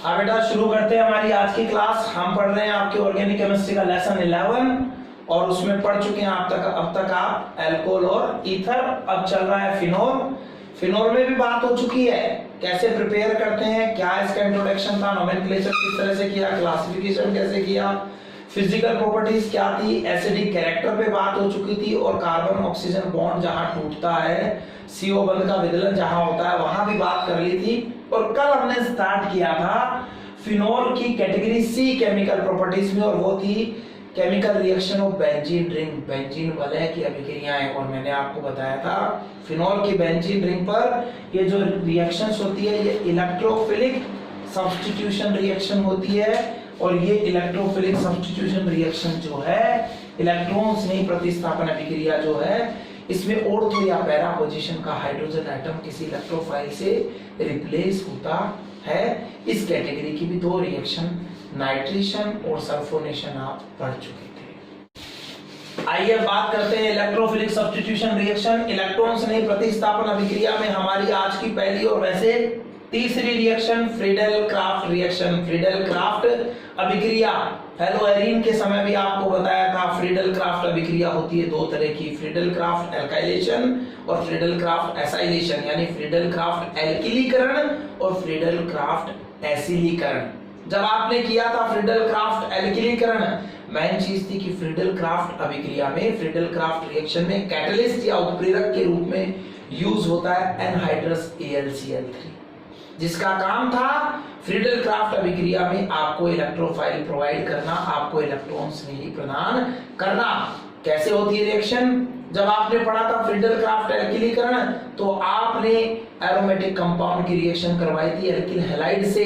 हाँ बेटा, शुरू करते हैं हमारी आज की क्लास। हम पढ़ रहे हैं आपके ऑर्गेनिक केमिस्ट्री का लेसन 11 और उसमें पढ़ चुके हैं अब तक आप एल्कोहल और ईथर। अब चल रहा है फिनोल। फिनोल में भी बात हो चुकी है, कैसे प्रिपेयर करते हैं, क्या इसका इंट्रोडक्शन था, नोमेनक्लेचर किस तरह से किया, क्लासिफिकेशन कैसे किया, फिजिकल प्रॉपर्टीज क्या थी, एसिडिक कैरेक्टर पे बात हो चुकी थी और कार्बन ऑक्सीजन बॉन्ड जहां टूटता है, सीओ बंध का विदलन जहां होता है वहां भी बात कर ली थी। और कल हमने स्टार्ट किया था फिनोल की कैटेगरी सी केमिकल प्रॉपर्टीज में, और वो थी chemical reaction of benzene ring, benzene वलय की अभिक्रियाएं। और मैंने आपको बताया था फिनोल की बेंजीन रिंग पर ये जो रिएक्शंस होती है ये इलेक्ट्रोफिलिक सब्स्टिट्यूशन रिएक्शन होती है। और ये इलेक्ट्रोफिलिक सब्स्टिट्यूशन रिएक्शन जो है, इलेक्ट्रॉन्स नहीं प्रतिस्थापन अभिक्रिया जो है, इसमें ऑर्थो या पैरा पोजीशन का हाइड्रोजन एटम किसी इलेक्ट्रोफाइल से रिप्लेस होता है। इस कैटेगरी की भी दो रिएक्शन, नाइट्रेशन और सल्फोनेशन, आप पढ़ चुके थे। आइए बात करते हैं इलेक्ट्रोफिलिक सब्स्टिट्यूशन रिएक्शन। इलेक्ट्रॉन्स नहीं प्रतिस्थापन अभिक्रिया में हमारी आज की पहली और वैसे तीसरी reaction Friedel craft reaction, Friedel craft अभिक्रिया। हेलोएरीन के समय भी आपको बताया था फ्रीडेल क्राफ्ट अभिक्रिया होती है दो तरह की, फ्रीडेल क्राफ्ट एल्काइलेशन और फ्रीडेल क्राफ्ट एसाइलेशन, यानी फ्रीडेल क्राफ्ट एल्किलीकरण और फ्रीडेल क्राफ्ट एसिलीकरण। जब आपने किया था फ्रीडेल क्राफ्ट एल्किलीकरण, मेन चीज थी कि फ्रीडेल क्राफ्ट अभिक्रिया में, फ्रीडेल क्राफ्ट रिएक्शन में कैटलिस्ट या उत्प्रेरक के रूप में यूज होता है एनहाइड्रस AlCl3, जिसका काम था फ्रीडेल क्राफ्ट अभिक्रिया में आपको इलेक्ट्रोफाइल प्रोवाइड करना, आपको इलेक्ट्रॉन्स नहीं प्रदान करना। कैसे होती है रिएक्शन? जब आपने पढ़ा था फ्रीडेल क्राफ्ट एल्किलीकरण, तो आपने एरोमेटिक कंपाउंड की रिएक्शन करवाई थी एल्किल हैलाइड से,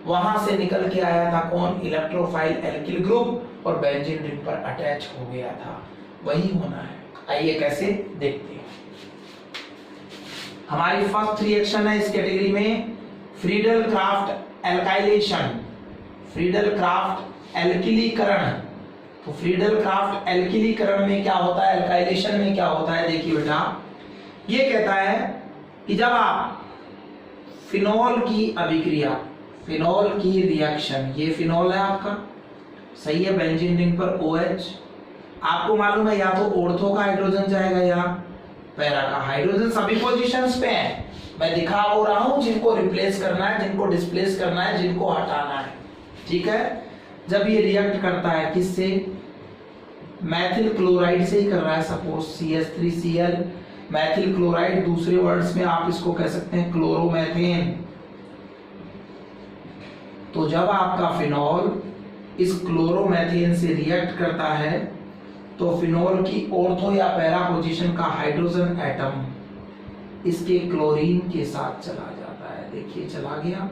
वहां से निकल के आया था कौन? इलेक्ट्रोफाइल एल्किल ग्रुप, और बेंजीन रिंग पर अटैच हो गया था। वही होना है। आइए कैसे देखते हैं। हमारी फर्स्ट रिएक्शन है इस कैटेगरी में Friedel Crafts alkylation, Friedel Crafts एल्किलीकरण। तो फ्रीडेल क्राफ्ट एल्किलीकरण में क्या होता है, एल्काइलेशन में क्या होता है? देखिए बेटा, ये कहता है कि जब आप फिनोल की अभिक्रिया, फिनोल की रिएक्शन, ये फिनोल है आपका, सही है, बेंजीन रिंग पर OH, आपको मालूम है या तो ऑर्थो का हाइड्रोजन जाएगा या पैरा का। हाइड्रोजन सभी पोजीशंस पे है, मैं दिखा हो रहा हूं जिनको रिप्लेस करना है, जिनको डिस्प्लेस करना है, जिनको हटाना है, ठीक है। जब ये रिएक्ट करता है किससे? मैथिल क्लोराइड से ही कर रहा है, सपोज CH3Cl, मैथिल क्लोराइड, दूसरे वर्ड्स में आप इसको कह सकते हैं क्लोरोमेथेन। तो जब आपका फिनोल इस क्लोरोमेथेन से रिएक्ट करता है तो फिनोल की ऑर्थो या पैरा पोजीशन का हाइड्रोजन एटम इसके क्लोरीन के साथ चला जाता है। देखिए चला गया।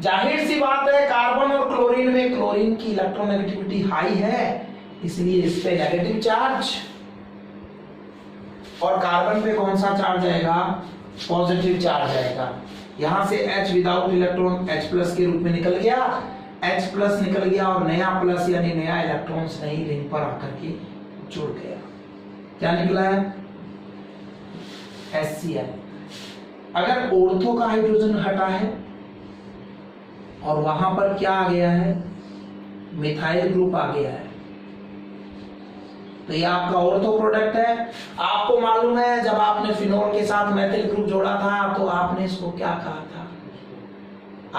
जाहिर सी बात है कार्बन और क्लोरीन में क्लोरीन की इलेक्ट्रोनेगेटिविटी हाई है, इसलिए इस पे नेगेटिव चार्ज, और कार्बन पे कौन सा चार्ज आएगा? पॉजिटिव चार्ज आएगा। यहां से H विदाउट इलेक्ट्रॉन H+ के रूप में निकल गया, H+ निकल गया और नया प्लस यानी नया इलेक्ट्रॉन्स नई रिंग पर आकर के जुड़ गया। क्या निकला है? HCl। अगर ऑर्थो का हाइड्रोजन हटा है और वहां पर क्या आ गया है? मिथाइल ग्रुप आ गया है, तो ये आपका ऑर्थो प्रोडक्ट है। आपको मालूम है जब आपने फिनोल के साथ मैथिल ग्रुप जोड़ा था तो आपने इसको क्या कहा था?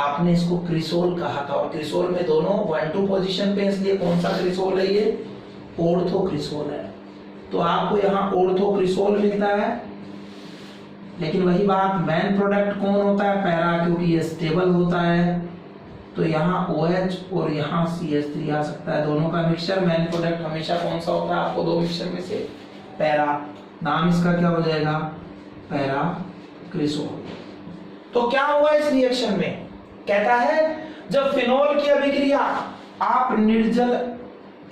आपने इसको क्रिसोल कहा था, और क्रिसोल में दोनों 1-2 पोजीशन पे, इसलिए कौन सा क्रिसोल है? ये ऑर्थो क्रिसोल है। तो आपको यहाँ ऑर्थो क्रिसोल मिलता है, लेकिन वही बात, मेन प्रोडक्ट कौन होता है? पैरा, क्योंकि ये स्टेबल होता है। तो यहाँ OH और यहाँ CH3 आ सकता है, दोनों का मिक्सचर। मेन प्रोडक्ट हमेशा कौन सा होता है? आपको दो मिक्सचर में से पैरा, नाम इसका क्या हो जाएगा? Para cresol. तो क्या हुआ इस रिएक्शन में? कहता है जब फिनोल की अभिक्रिया आप निर्जल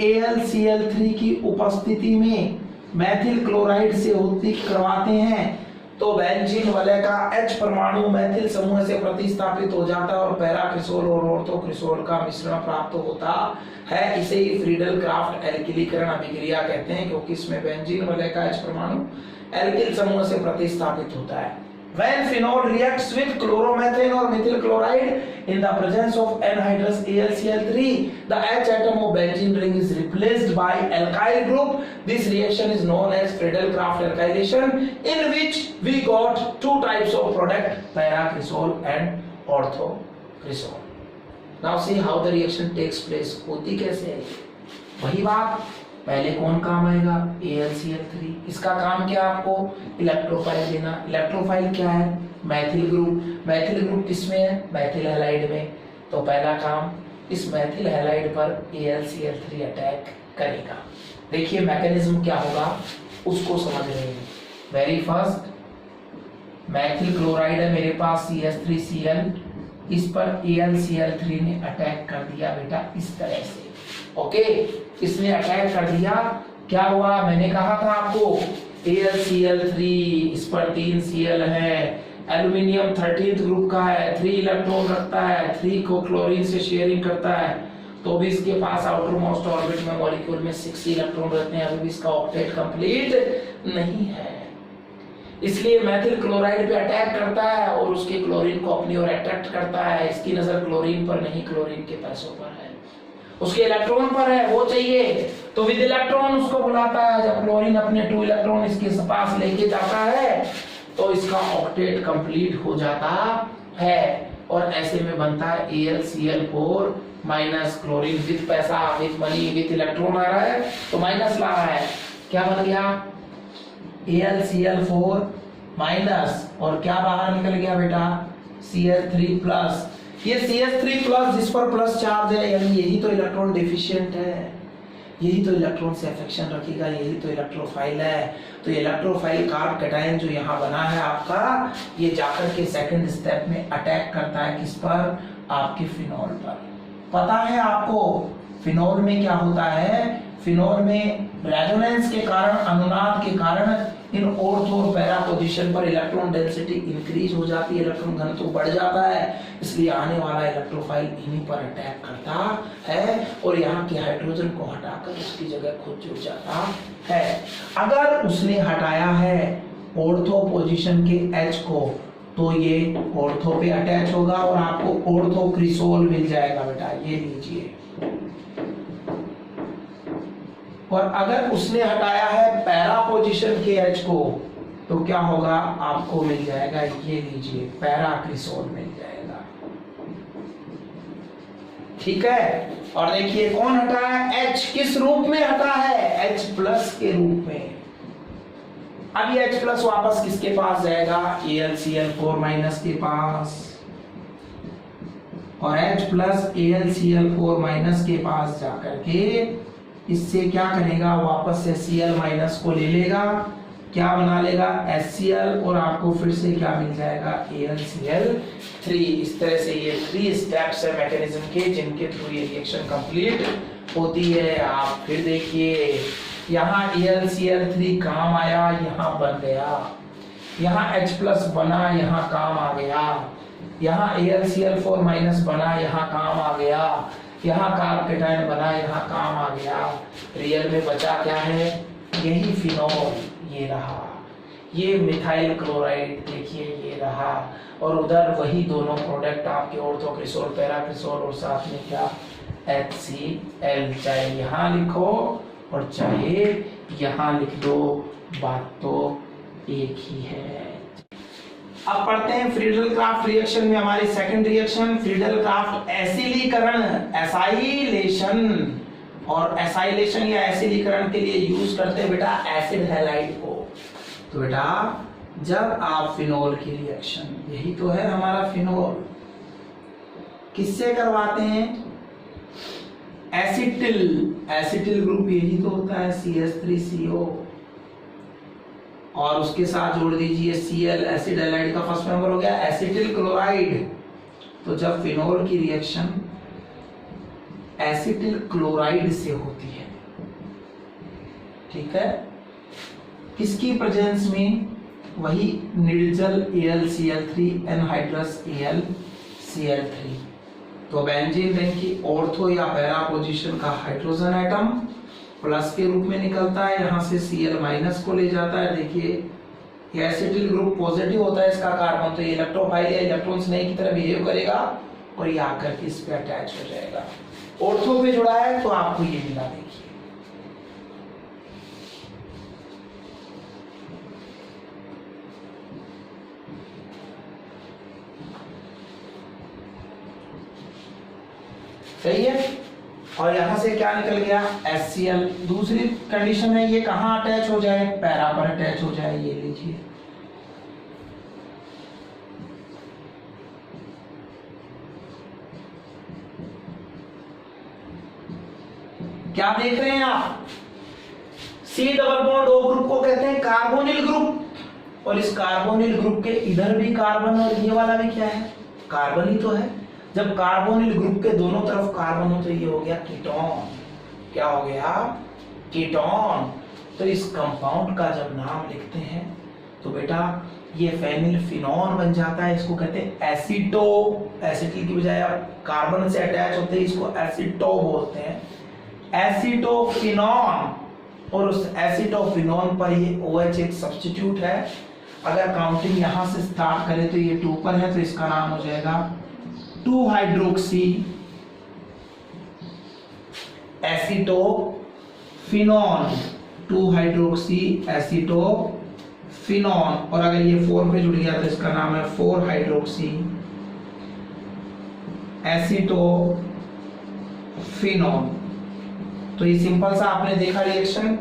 AlCl3 की उपस्थिति में मैथिल क्लोराइड से होती करवाते हैं तो बेंजीन वलय का H परमाणु मैथिल समूह से प्रतिस्थापित हो जाता है और पैरा क्रिसोल और ऑर्थो क्रिसोल का मिश्रण प्राप्त होता है। इसे ही फ्रीडेल क्राफ्ट एल्किलीकरण अभिक्रिया कहते हैं, क्योंकि इसमें बेंजीन वलय का H परमाणु एल्किल समूह से प्रतिस्थापित होता है। When phenol reacts with chloromethane or methyl chloride in the presence of anhydrous AlCl3, the H atom of benzene ring is replaced by alkyl group. This reaction is known as Friedel-Crafts alkylation, in which we got two types of product, para-cresol and ortho-cresol. Now see how the reaction takes place. होती कैसे है? वही बात, पहले कौन काम आएगा? AlCl3। इसका काम क्या? आपको इलेक्ट्रोफाइल देना। इलेक्ट्रोफाइल क्या है? मैथिल ग्रुप। मैथिल ग्रुप किसमें है? मैथिल हैलाइड में। तो पहला काम, इस मैथिल हैलाइड पर AlCl3 अटैक करेगा। देखिए मैकेनिज्म क्या होगा उसको समझ रहे हैं। वेरी फर्स्ट मैथिल क्लोराइड है मेरे पास CH3Cl, इस पर AlCl3 ने अटैक कर दिया बेटा इस तरह से। ओके, इसने अटैक कर दिया, क्या हुआ? मैंने कहा था आपको AlCl3, इस पर 3 Cl है, एल्यूमिनियम 13th ग्रुप का है, 3 इलेक्ट्रॉन रखता है, 3 को क्लोरीन से शेयरिंग करता है, तो भी इसके पास आउटर मोस्ट ऑर्बिट में मॉलिक्यूल में 6 इलेक्ट्रॉन रहते हैं, अभी भी इसका ऑक्टेट कंप्लीट नहीं है। इसलिए मैथिल क्लोराइड पे अटैक करता है और उसके क्लोरीन को अपनी ओर अट्रैक्ट करता है। इसकी नजर क्लोरीन पर नहीं, क्लोरीन के पैसों पर है, उसके इलेक्ट्रॉन पर है, वो चाहिए, तो विद इलेक्ट्रॉन उसको बुलाता है। जब क्लोरीन अपने 2 इलेक्ट्रॉन इसके पास लेके जाता है तो इसका ऑक्टेट कंप्लीट हो जाता है और ऐसे में बनता है AlCl4 माइनस क्लोरीन विद पैसा, विद मनी, विद इलेक्ट्रॉन आ रहा है तो माइनस ला रहा है। क्या बन गया? AlCl4 माइनस, और क्या बाहर निकल गया बेटा? CH3 plus. ये CH3 प्लस जिस पर प्लस चार्ज है, यानी यही तो इलेक्ट्रॉन डेफिशिएंट है, यही तो इलेक्ट्रॉन से अफेक्शन रखेगा, यही तो इलेक्ट्रोफाइल है। तो इलेक्ट्रोफाइल कार्ब कैटायन जो यहाँ बना है आपका, ये जाकर के सेकंड स्टेप में अटैक करता है किस पर? आपके फिनोल पर। पता है आपको फिनोल में क्या होता है? फिनोल में रेजोनेंस के कारण, अनुनाद के कारण इन ऑर्थो और पैरा पोजीशन पर इलेक्ट्रॉन डेंसिटी इंक्रीज हो जाती है, इलेक्ट्रॉन घनत्व बढ़ जाता है, इसलिए आने वाला इलेक्ट्रोफाइल इन्हीं पर अटैक करता है और यहाँ के हाइड्रोजन को हटाकर उसकी जगह खुद जुड़ जाता है। अगर उसने हटाया है ऑर्थो पोजीशन के H को, तो ये ऑर्थो पे अटैच होगा और आपको ऑर्थोक्रिसोल मिल जाएगा बेटा, ये लीजिए। और अगर उसने हटाया है पैरा पोजीशन के H को, तो क्या होगा? आपको मिल जाएगा, ये लीजिए, पैराक्रिसोल मिल जाएगा। ठीक है, और देखिए कौन हटा है? H किस रूप में हटा है? H प्लस के रूप में। अब ये H प्लस वापस किसके पास जाएगा? AlCl4 माइनस के पास, और H प्लस AlCl4 माइनस के पास जाकर के इससे क्या करेगा? वापस से Cl माइनस को ले लेगा, क्या बना लेगा? HCl, और आपको फिर से क्या मिल जाएगा? AlCl3। इस तरह से ये 3 स्टेप्स है मैकेनिज्म के, जिनके थ्रू ये रिएक्शन कंप्लीट होती है। आप फिर देखिए, यहाँ AlCl3 काम आया, यहाँ बन गया, यहाँ H प्लस बना, यहाँ काम आ गया, यहाँ AlCl4 माइनस बना, यहाँ काम आ गया, यहाँ कार्ब कैटायन बना, यहाँ काम आ गया। रियल में बचा क्या है? यही फिनोल, ये रहा, ये मिथाइल क्लोराइड देखिए ये रहा, और उधर वही दोनों प्रोडक्ट आपके ऑर्थोक्रिसोल, पैराक्रिसोल, और साथ में क्या? HCl। चाहे यहाँ लिखो और चाहे यहाँ लिख दो, बात तो एक ही है। अब पढ़ते हैं फ्रीडल-क्राफ्ट रिएक्शन में हमारी सेकंड रिएक्शन, फ्रीडल-क्राफ्ट एसिलीकरण, एसाइलेशन। और एसाइलेशन या एसिलीकरण के लिए यूज करते हैं बेटा एसिड हैलाइड को। तो बेटा जब आप फिनोल की रिएक्शन, यही तो है हमारा फिनोल, किससे करवाते हैं? एसिटिल, एसिटिल ग्रुप यही तो होता है CH3CO, और उसके साथ जोड़ दीजिए Cl, एसिड हैलाइड का फर्स्ट मेंबर हो गया एसिटिल क्लोराइड। तो जब फिनोल की रिएक्शन एसिटिल क्लोराइड से होती है, ठीक है, किसकी प्रेजेंस में? वही निर्जल AlCl3 एनहाइड्रस AlCl3। तो बेंजीन रिंग की ऑर्थो या पैरा पोजीशन का हाइड्रोजन एटम प्लस के रूप में निकलता है, यहां से Cl माइनस को ले जाता है। देखिए ये एसिटिल ग्रुप पॉजिटिव होता है इसका कार्बन, तो ये इलेक्ट्रोफाइल या इलेक्ट्रॉन स्नेक की तरह बिहेव करेगा और ये आकर के इस पे अटैच हो जाएगा। ऑर्थो पे जुड़ा है तो आपको ये मिला, देखिए सही है। और यहां से क्या निकल गया HCl। दूसरी कंडीशन है ये कहां अटैच हो जाए, पैरा पर अटैच हो जाए, ये लीजिए क्या देख रहे हैं आप, C double bond O group को कहते हैं कार्बोनिल ग्रुप, और इस कार्बोनिल ग्रुप के इधर भी कार्बन और ये वाला भी क्या है, कार्बन ही तो है। जब कार्बोनिल ग्रुप के दोनों तरफ कार्बन हो तो ये हो गया कीटोन। क्या हो गया, कीटोन। तो इस कंपाउंड का जब नाम लिखते हैं तो बेटा ये फेनिलफिनोन बन जाता है, इसको कहते हैं एसीटो। एसिटिल की बजाय आप कार्बन से अटैच होते हैं, इसको एसीटो बोलते हैं, एसीटोफिनोन। और उस एसीटोफिनोन पर ये OH एक सब्स्टिट्यूट है। अगर काउंटिंग यहां से स्टार्ट करें तो ये 2 पर है, तो इसका नाम हो जाएगा 2 हाइड्रोक्सी एसीटोफिनोन, 2 हाइड्रोक्सी एसीटोफिनोन। और अगर ये 4 पे जुड़ गया तो इसका नाम है 4 हाइड्रोक्सी एसीटोफिनोन। तो ये सिंपल सा आपने देखा रिएक्शन,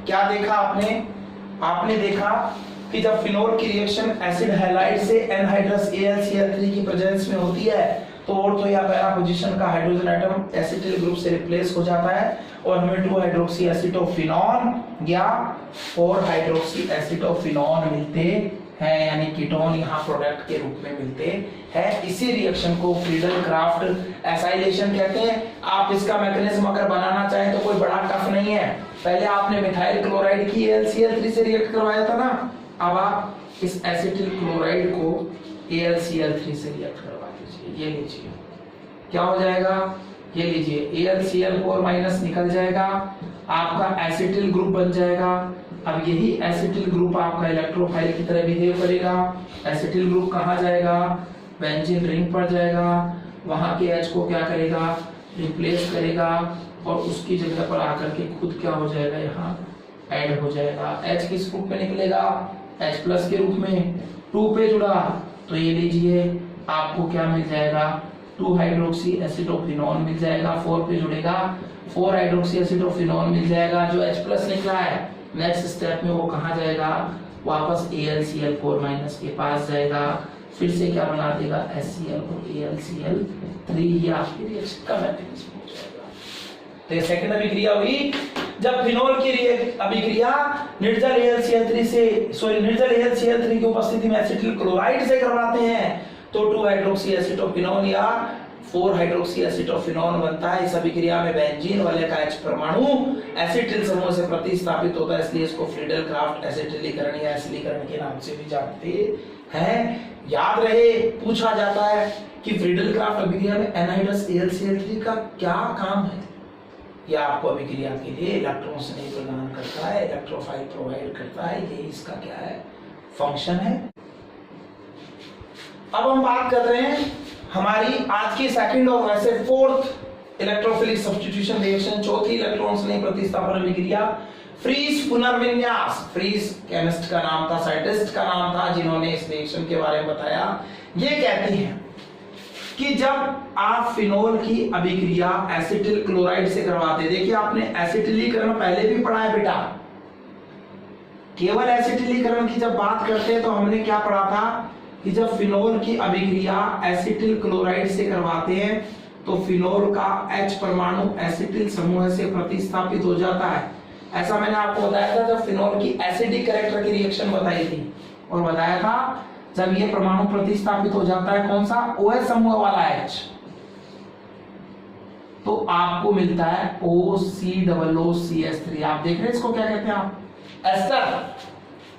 क्या देखा आपने देखा कि जब फिनोल की रिएक्शन एसिड हैलाइड से एनहाइड्रस AlCl3 की प्रेजेंस में होती है तो ऑर्थो या पैरा पोजीशन का हाइड्रोजन एटम एसिटिल ग्रुप से रिप्लेस हो जाता है और हमें 2 हाइड्रोक्सी एसीटोफिनोन या 4 हाइड्रोक्सी एसीटोफिनोन मिलते हैं, यानी कीटोन यहाँ प्रोडक्ट के रूप में मिलते हैं। इसी रिएक्शन को फ्रीडल क्राफ्ट एसाइलेशन कहते हैं। आप इसका मैकेनिज्म अगर बनाना चाहें तो कोई बड़ा टफ नहीं है। पहले आपने मिथाइल क्लोराइड की AlCl3 से रिएक्ट करवाया था ना, अब आप इस एसिटिल क्लोराइड को AlCl3 से रिएक्ट करवा दीजिए। ये लीजिए क्या हो जाएगा, ये लीजिए AlCl4- निकल जाएगा, आपका एसिटिल ग्रुप बन जाएगा। अब यही एसिटिल ग्रुप आपका इलेक्ट्रोफाइल की तरह बिहेव करेगा। एसिटिल ग्रुप कहाँ जाएगा, बेंजीन रिंग पर जाएगा, वहां के H को क्या करेगा, रिप्लेस करेगा और उसकी जगह पर आकर के खुद क्या हो जाएगा, यहाँ ऐड हो जाएगा। H किस रूप में निकलेगा, H+ के रूप में। 2 पे जुड़ा तो ये लीजिए आपको क्या मिल जाएगा, 2 हाइड्रोक्सी एसीटोफिनोन मिल जाएगा। 4 पे जुड़ेगा 4 हाइड्रोक्सी एसीटोफिनोन मिल जाएगा। जो H+ निकला है नेक्स्ट स्टेप में वो कहाँ जाएगा, वापस AlCl4- के पास जाएगा, फिर से क्या बना देगा HCl और AlCl3। ये आपकी रिएक्शन का मैकेनिज्म हो जाएगा। तो ये सेकंड अभिक्रिया हुई जब फिनोल की अभिक्रिया निर्जल AlCl3 की उपस्थिति में एसिटिल क्लोराइड से करवाते हैं तो 2 हाइड्रोक्सी एसीटोफिनोन या 4 हाइड्रोक्सी एसीटोफिनोन बनता है। इस अभिक्रिया में बेंजीन वाले का H परमाणु एसिटिल समूह से प्रतिस्थापित होता है, इसलिए इसको फ्रीडल क्राफ्ट एसिटिलीकरण या एसिलीकरण के नाम से भी जानते हैं। याद रहे पूछा जाता है कि फ्रीडल क्राफ्ट अभिक्रिया में एनहाइड्रस AlCl3 का क्या काम है। यह आपको अभिक्रिया के लिए इलेक्ट्रॉन स्नेह प्रदान करता है, इलेक्ट्रोफाइल प्रोवाइड करता है, ये इसका क्या है, फंक्शन है। अब हम बात कर रहे हैं हमारी आज की सेकंड और वैसे 4th इलेक्ट्रोफिलिक सब्स्टिट्यूशन रिएक्शन, चौथी इलेक्ट्रॉन स्नेह प्रतिस्थापन अभिक्रिया फ्रीज पुनर्विन्यास। फ्रीज केमिस्ट का नाम था, साइंटिस्ट का नाम था जिन्होंने इस रिएक्शन के बारे में बताया। ये कहती है कि जब आप फिनोल की अभिक्रिया एसिटिल क्लोराइड से करवाते, देखिए आपने एसिटिलीकरण पहले भी पढ़ा है बेटा। केवल एसिटिलीकरण की जब बात करते हैं तो हमने क्या पढ़ा था कि जब फिनोल की अभिक्रिया एसिटिल क्लोराइड से करवाते हैं तो फिनोल का H परमाणु एसिटिल समूह से प्रतिस्थापित हो जाता है। ऐसा मैंने आपको बताया था जब फिनोल की एसिडिक कैरेक्टर की रिएक्शन बताई थी, और बताया था जब ये परमाणु प्रतिस्थापित हो जाता है कौन सा, OH समूह वाला H, तो आपको मिलता है OCOOCH3। आप देख रहे हैं इसको क्या कहते हैं आप, एस्टर।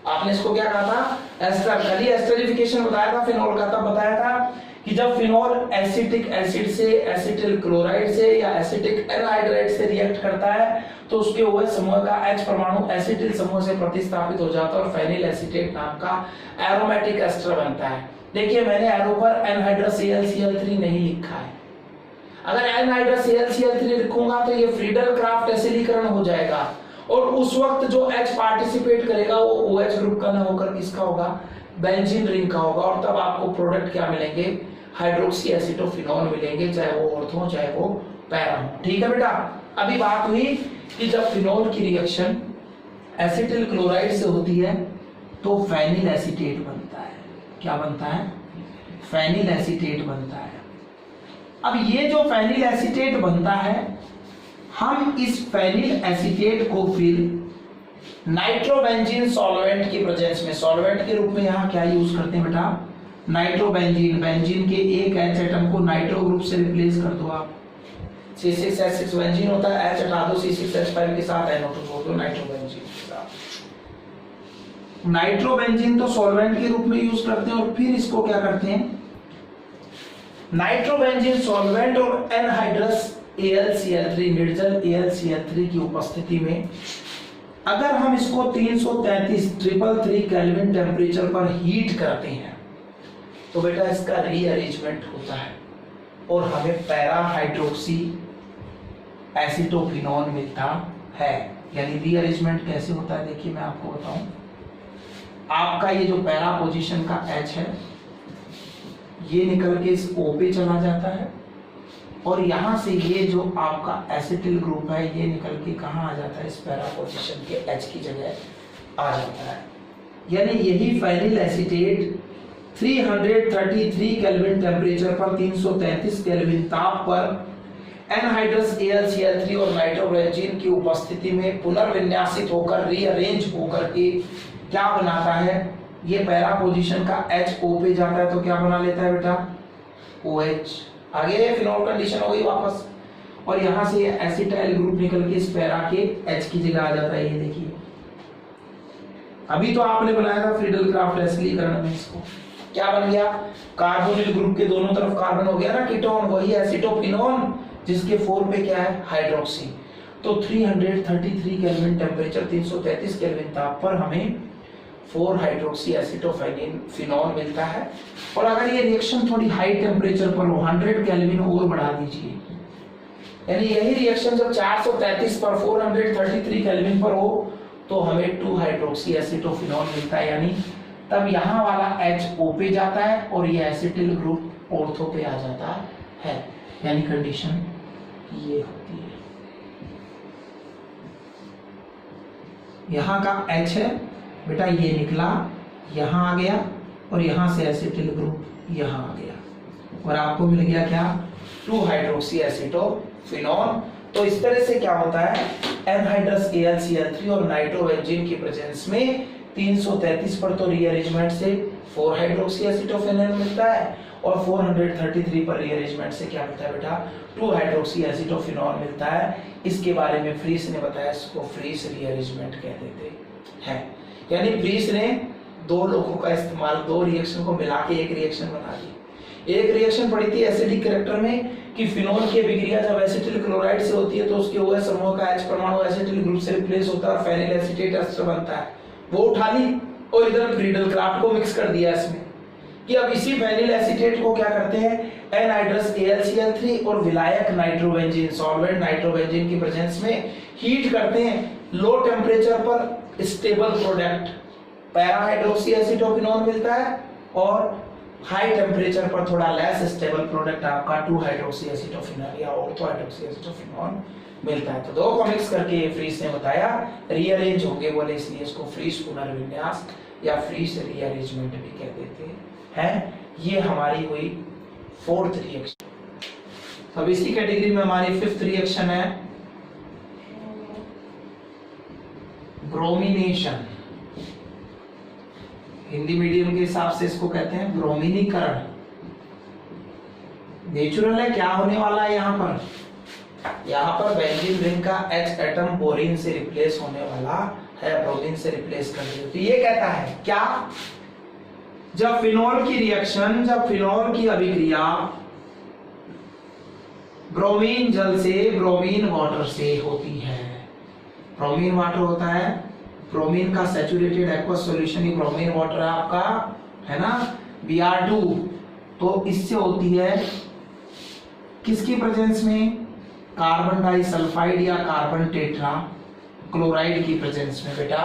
आपने इसको क्या कहा था, एस्टर। कल ही एस्टरिफिकेशन बताया था फिनोल का, तब बताया था कि जब फिनोल एसिटिक एसिड से, एसिटिल क्लोराइड से या एसिटिक एनहाइड्राइड से रिएक्ट करता है तो उसके OH समूह का H परमाणु एसिटिल समूह से प्रतिस्थापित हो जाता है और फेनिल एसीटेट नाम का एरोमेटिक एस्टर बनता है। देखिए मैंने एरो पर एनहाइड्रस Cl नहीं लिखा है। अगर एनहाइड्रस Cl लिखूंगा तो ये फ्रीडल क्राफ्ट एसिडीकरण हो जाएगा और उस वक्त जो H पार्टिसिपेट करेगा वो OH ग्रुप का ना होकर किसका होगा, बेंजीन रिंग का होगा, और तब आपको प्रोडक्ट क्या मिलेंगे, हाइड्रोक्सी एसिटोफिनॉल मिलेंगे, चाहे वो ऑर्थो हो चाहे वो पैरा हो। ठीक है बेटा। अभी बात हुई कि जब फिनोल की रिएक्शन एसिटिल क्लोराइड से होती है तो फेनिल एसीटेट बनता है। क्या बनता है, फेनिल एसीटेट बनता है। अब ये जो फेनिल एसीटेट बनता है, हम इस फेनिल एसीटेट को फिर नाइट्रोबेंजीन सॉल्वेंट की प्रेजेंस में, सॉल्वेंट के रूप में यहाँ क्या यूज करते हैं बेटा, नाइट्रोबेंजीन। बेंजीन के एक H एटम को नाइट्रो ग्रुप से रिप्लेस कर दो आप, C6H6 बेंजीन होता है, H हटा दो, C6H5 के साथ NO2 जोड़ दो नाइट्रोबेंजीन के साथ। नाइट्रोबेंजीन तो सॉल्वेंट के रूप में यूज करते हैं और फिर इसको क्या करते हैं, नाइट्रोबेंजीन सॉल्वेंट और एनहाइड्रस AlCl3, निर्जल AlCl3 की उपस्थिति में अगर हम इसको 333 केल्विन टेम्परेचर पर हीट करते हैं तो बेटा इसका रीअरेंजमेंट होता है और हमें पैरा हाइड्रोक्सी एसिटोफिनॉल मिलता है। यानी रीअरेंजमेंट कैसे होता है, देखिए मैं आपको बताऊं। आपका ये जो पैरा पोजीशन का H है ये निकल के इस O पे चला जाता है और यहां से ये जो आपका एसिटिल ग्रुप है ये निकल के कहां आ जाता है, इस पैरा पोजीशन के H की जगह आ जाता है। यानी यही फेनिल एसीटेट 333 केल्विन टेम्परेचर पर 333 केल्विन ताप पर एनहाइड्रस AlCl3 और नाइट्रोबेंजीन की उपस्थिति में पुनर्विन्यासित होकर, रीअरेंज होकर के क्या बनाता है, ये पैरा पोजीशन का H O पे जाता है तो क्या बना लेता है बेटा, OH। आगे फिनोल कंडीशन हो गई वापस और यहां से एसिटाइल ग्रुप निकल के इस पैरा के H की जगह आ जाता है। ये देखिए अभी तो आपने बनाया था फ्रीडल क्राफ्ट एसिडीकरण में, इसको क्या बन गया, कार्बोनिल ग्रुप के दोनों तरफ कार्बन हो गया ना कीटोन, वही एसिटोफिनोन जिसके 4 पे क्या है, हाइड्रोक्सी। तो 333 केल्विन टेम्परेचर, 333 केल्विन ताप पर हमें 4 हाइड्रोक्सी एसिटोफिनॉल मिलता है। और अगर ये रिएक्शन थोड़ी हाई टेम्परेचर पर हो, 100 केल्विन और बढ़ा दीजिए, यानी यही रिएक्शन जब 433 पर 433 केल्विन पर हो तो हमें 2 हाइड्रोक्सी एसिटोफिनॉल मिलता है। यानी तब यहाँ वाला H O पे जाता है और ये एसिटिल ग्रुप ऑर्थो पे आ जाता है। यानी कंडीशन ये होती है। यहाँ का H है बेटा, ये निकला यहाँ आ गया और यहाँ से एसिटिल ग्रुप यहाँ आ गया और आपको मिल गया क्या, 2 हाइड्रोक्सी एसिटोफिनॉल। तो इस तरह से क्या होता है, एनहाइड्रस AlCl3 और नाइट्रोबेंजीन की प्रेजेंस में 333 पर तो रीअरेंजमेंट से 4 हाइड्रोक्सी एसिटोफिनॉल मिलता है और 433 पर रीअरेंजमेंट से क्या मिलता है बेटा, 2 हाइड्रोक्सी एसिटोफिनॉल मिलता है। इसके बारे में फ्रीस ने बताया, इसको फ्रीस रीअरेंजमेंट कह देते हैं। यानी फ्रीस ने 2 लोगों का इस्तेमाल, 2 रिएक्शन को मिला के एक रिएक्शन बना दी। एक रिएक्शन पड़ी थी एसिडिक कैरेक्टर में कि फिनोल की अभिक्रिया जब एसिटिल क्लोराइड से होती है तो उसके OH समूह का H परमाणु एसिटिल ग्रुप से रिप्लेस होता है और फेनिल एसीटेट एस्टर बनता है। वो उठा ली और इधर फ्रीडल क्राफ्ट को मिक्स कर दिया इसमें कि अब इसी फेनिल एसीटेट को क्या करते हैं, एनहाइड्रस AlCl3 और विलायक नाइट्रोबेंजीन, सॉल्वेंट नाइट्रोबेंजीन की प्रेजेंस में हीट करते हैं। लो टेम्परेचर पर stable product para hydroxy acetophenol मिलता है और हाई टेम्परेचर पर थोड़ा लेस स्टेबल प्रोडक्ट आपका 2 हाइड्रोक्सी एसिटोफिनॉल या ऑर्थो हाइड्रोक्सी एसिटोफिनॉल मिलता है। तो 2 को मिक्स करके फ्रीज ने बताया रीअरेंज होंगे बोले, इसलिए इसको फ्रीज पुनर्विन्यास या फ्रीज रीअरेंजमेंट भी कह देते हैं। ये हमारी हुई 4th रिएक्शन। अब इसी कैटेगरी में हमारी 5th रिएक्शन है ब्रोमिनेशन। हिंदी मीडियम के हिसाब से इसको कहते हैं ब्रोमीनीकरण। नेचुरल है, क्या होने वाला है यहाँ पर बेंजीन रिंग का H एटम बोरिन से रिप्लेस होने वाला है, ब्रोमीन से रिप्लेस कर दिया। तो ये कहता है क्या जब फिनोल की अभिक्रिया ब्रोमीन जल से ब्रोमीन वाटर से होती है, ब्रोमीन वाटर होता है, ब्रोमीन का सैचुरेटेड एक्वस सॉल्यूशन ही ब्रोमीन वाटर है आपका, है ना, Br2, तो इससे होती है किसकी प्रेजेंस में, कार्बन डाइसल्फाइड या कार्बन टेट्रा क्लोराइड की प्रेजेंस में। बेटा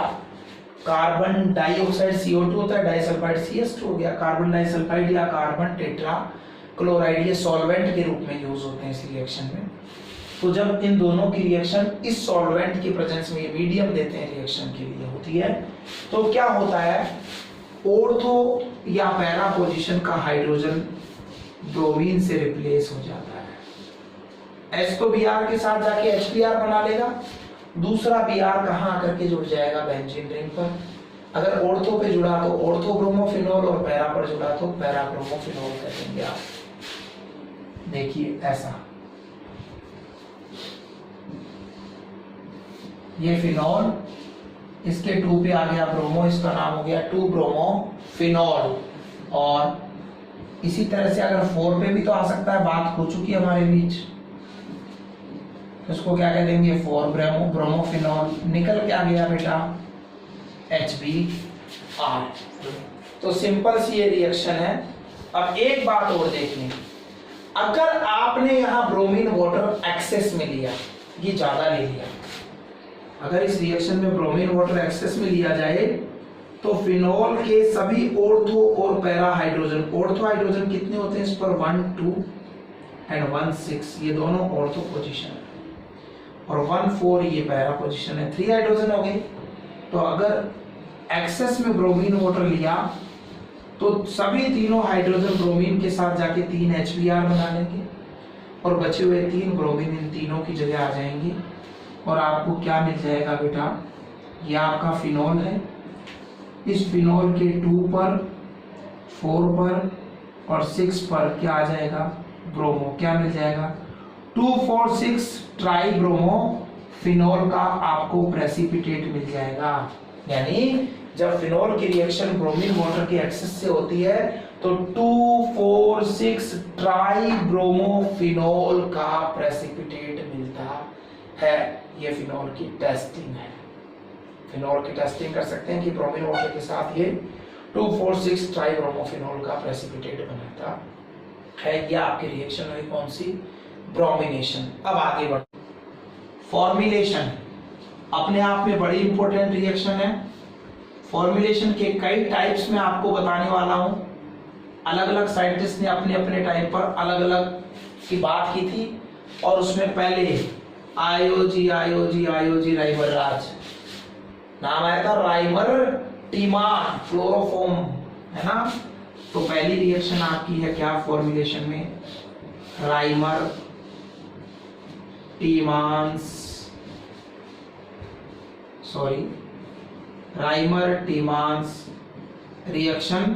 कार्बन डाइऑक्साइड CO2 होता है, डाइसल्फाइड CS2 हो गया, कार्बन डाइसल्फाइड या कार्बन टेट्रा क्लोराइड ये सॉल्वेंट के रूप में यूज होते हैं इस रिएक्शन में। तो जब इन दोनों की रिएक्शन इस सॉल्वेंट की प्रेजेंस में, ये मीडियम देते हैं रिएक्शन के लिए होती है, तो क्या होता है, ऑर्थो या पैरा पोजीशन का हाइड्रोजन ब्रोमीन से रिप्लेस हो जाता है। H तो Br के साथ जाके HBr बना लेगा, दूसरा Br कहाँ आकर के जुड़ जाएगा, बेंजीन रिंग पर। अगर ऑर्थो पे जुड़ा तो ऑर्थो ब्रोमोफिनोल और पैरा पर जुड़ा तो पैरा ब्रोमोफिनोल कह देंगे आप। देखिए ऐसा, ये फिनोल, इसके 2 पे आ गया ब्रोमो, इसका नाम हो गया 2 ब्रोमोफिनोल। और इसी तरह से अगर 4 पे भी तो आ सकता है, बात हो चुकी है हमारे बीच, इसको क्या कह देंगे, 4 ब्रोमोफिनोल। निकल क्या गया बेटा, HBr। तो सिंपल सी ये रिएक्शन है। अब एक बात और देखनी, अगर आपने यहां ब्रोमीन वाटर एक्सेस में लिया, ये ज्यादा ले लिया, अगर इस रिएक्शन में ब्रोमीन वाटर एक्सेस में लिया जाए तो फिनोल के सभी ऑर्थो और पैरा हाइड्रोजन, ऑर्थो हाइड्रोजन कितने होते हैं इस पर, 1 2 एंड 1 6, ये दोनों ऑर्थो पोजीशन है, और 1 4 ये पैरा पोजीशन है, 3 हाइड्रोजन हो गए। तो अगर एक्सेस में ब्रोमीन वाटर लिया तो सभी तीनों हाइड्रोजन ब्रोमीन के साथ जाके 3 HBr बना लेंगे, और बचे हुए 3 ब्रोमीन इन तीनों की जगह आ जाएंगे, और आपको क्या मिल जाएगा बेटा, ये आपका फिनोल है, इस फिनोल के 2 पर 4 पर और 6 पर क्या आ जाएगा, ब्रोमो, क्या मिल जाएगा, 2 4 6 ट्राई ब्रोमो फिनोल का आपको प्रेसिपिटेट मिल जाएगा। यानी जब फिनोल की रिएक्शन ब्रोमीन वाटर के एक्सेस से होती है तो 2 4 6 ट्राई ब्रोमोफिनोल का प्रेसिपिटेट मिलता है। ये फिनोल की टेस्टिंग है, फिनोल की टेस्टिंग कर सकते हैं कि ब्रोमीन वाटर के साथ ये 2 4 6 ट्राई ब्रोमोफिनोल का प्रेसिपिटेट बनाता है। ये आपकी रिएक्शन हुई कौन सी, ब्रोमिनेशन। अब आगे बढ़, फॉर्मुलेशन अपने आप में बड़ी इंपॉर्टेंट रिएक्शन है। फॉर्मुलेशन के कई टाइप्स में आपको बताने वाला हूं, अलग अलग साइंटिस्ट ने अपने अपने टाइम पर अलग अलग की बात की थी, और उसमें पहले आयोजी राइमर राज नाम आया था, राइमर टीमान क्लोरोफॉर्म, है ना। तो पहली रिएक्शन आपकी है क्या फॉर्मुलेशन में, राइमर टीमांस, राइमर टीमांस रिएक्शन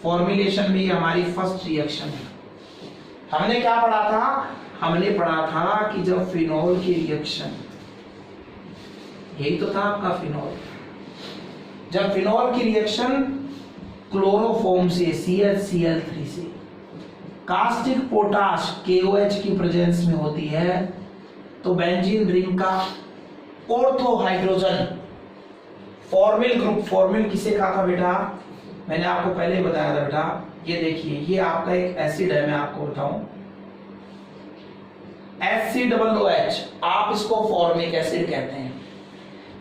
फॉर्मुलेशन में हमारी फर्स्ट रिएक्शन है। हमने क्या पढ़ा था, हमने पढ़ा था कि जब फिनोल की रिएक्शन, यही तो था आपका फिनोल, जब फिनोल की रिएक्शन क्लोरोफॉर्म से CHCl3 से कास्टिक पोटाश KOH की प्रेजेंस में होती है तो बेंजीन रिंग का ortho hydrogen formal group, formal किसे कहा था बेटा, मैंने आपको पहले ही बताया था बेटा, ये देखिए ये आपका एक एसिड है, मैं आपको बताऊं HCOOH, आप इसको फॉर्मिक एसिड कहते हैं।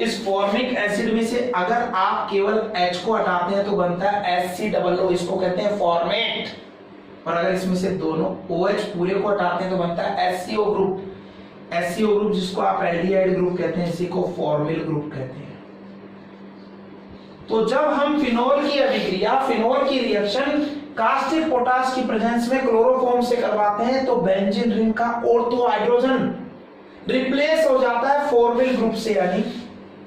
इस फॉर्मिक एसिड में से अगर आप केवल H को हटाते हैं तो बनता है HCOO, इसको कहते हैं फॉर्मेट, और अगर इसमें से दोनों OH पूरे को हटाते हैं तो बनता है HCO ग्रुप, HCO ग्रुप जिसको आप एल्डिहाइड ग्रुप कहते हैं, इसी को फॉर्मिल ग्रुप कहते हैं। तो जब हम फिनोल की अभिक्रिया, फिनोल की रिएक्शन कास्टिक पोटाश की प्रेजेंस में क्लोरोफॉर्म से करवाते हैं तो बेंजीन रिंग का ऑर्थो हाइड्रोजन रिप्लेस हो जाता है फॉर्मिल ग्रुप से, यानी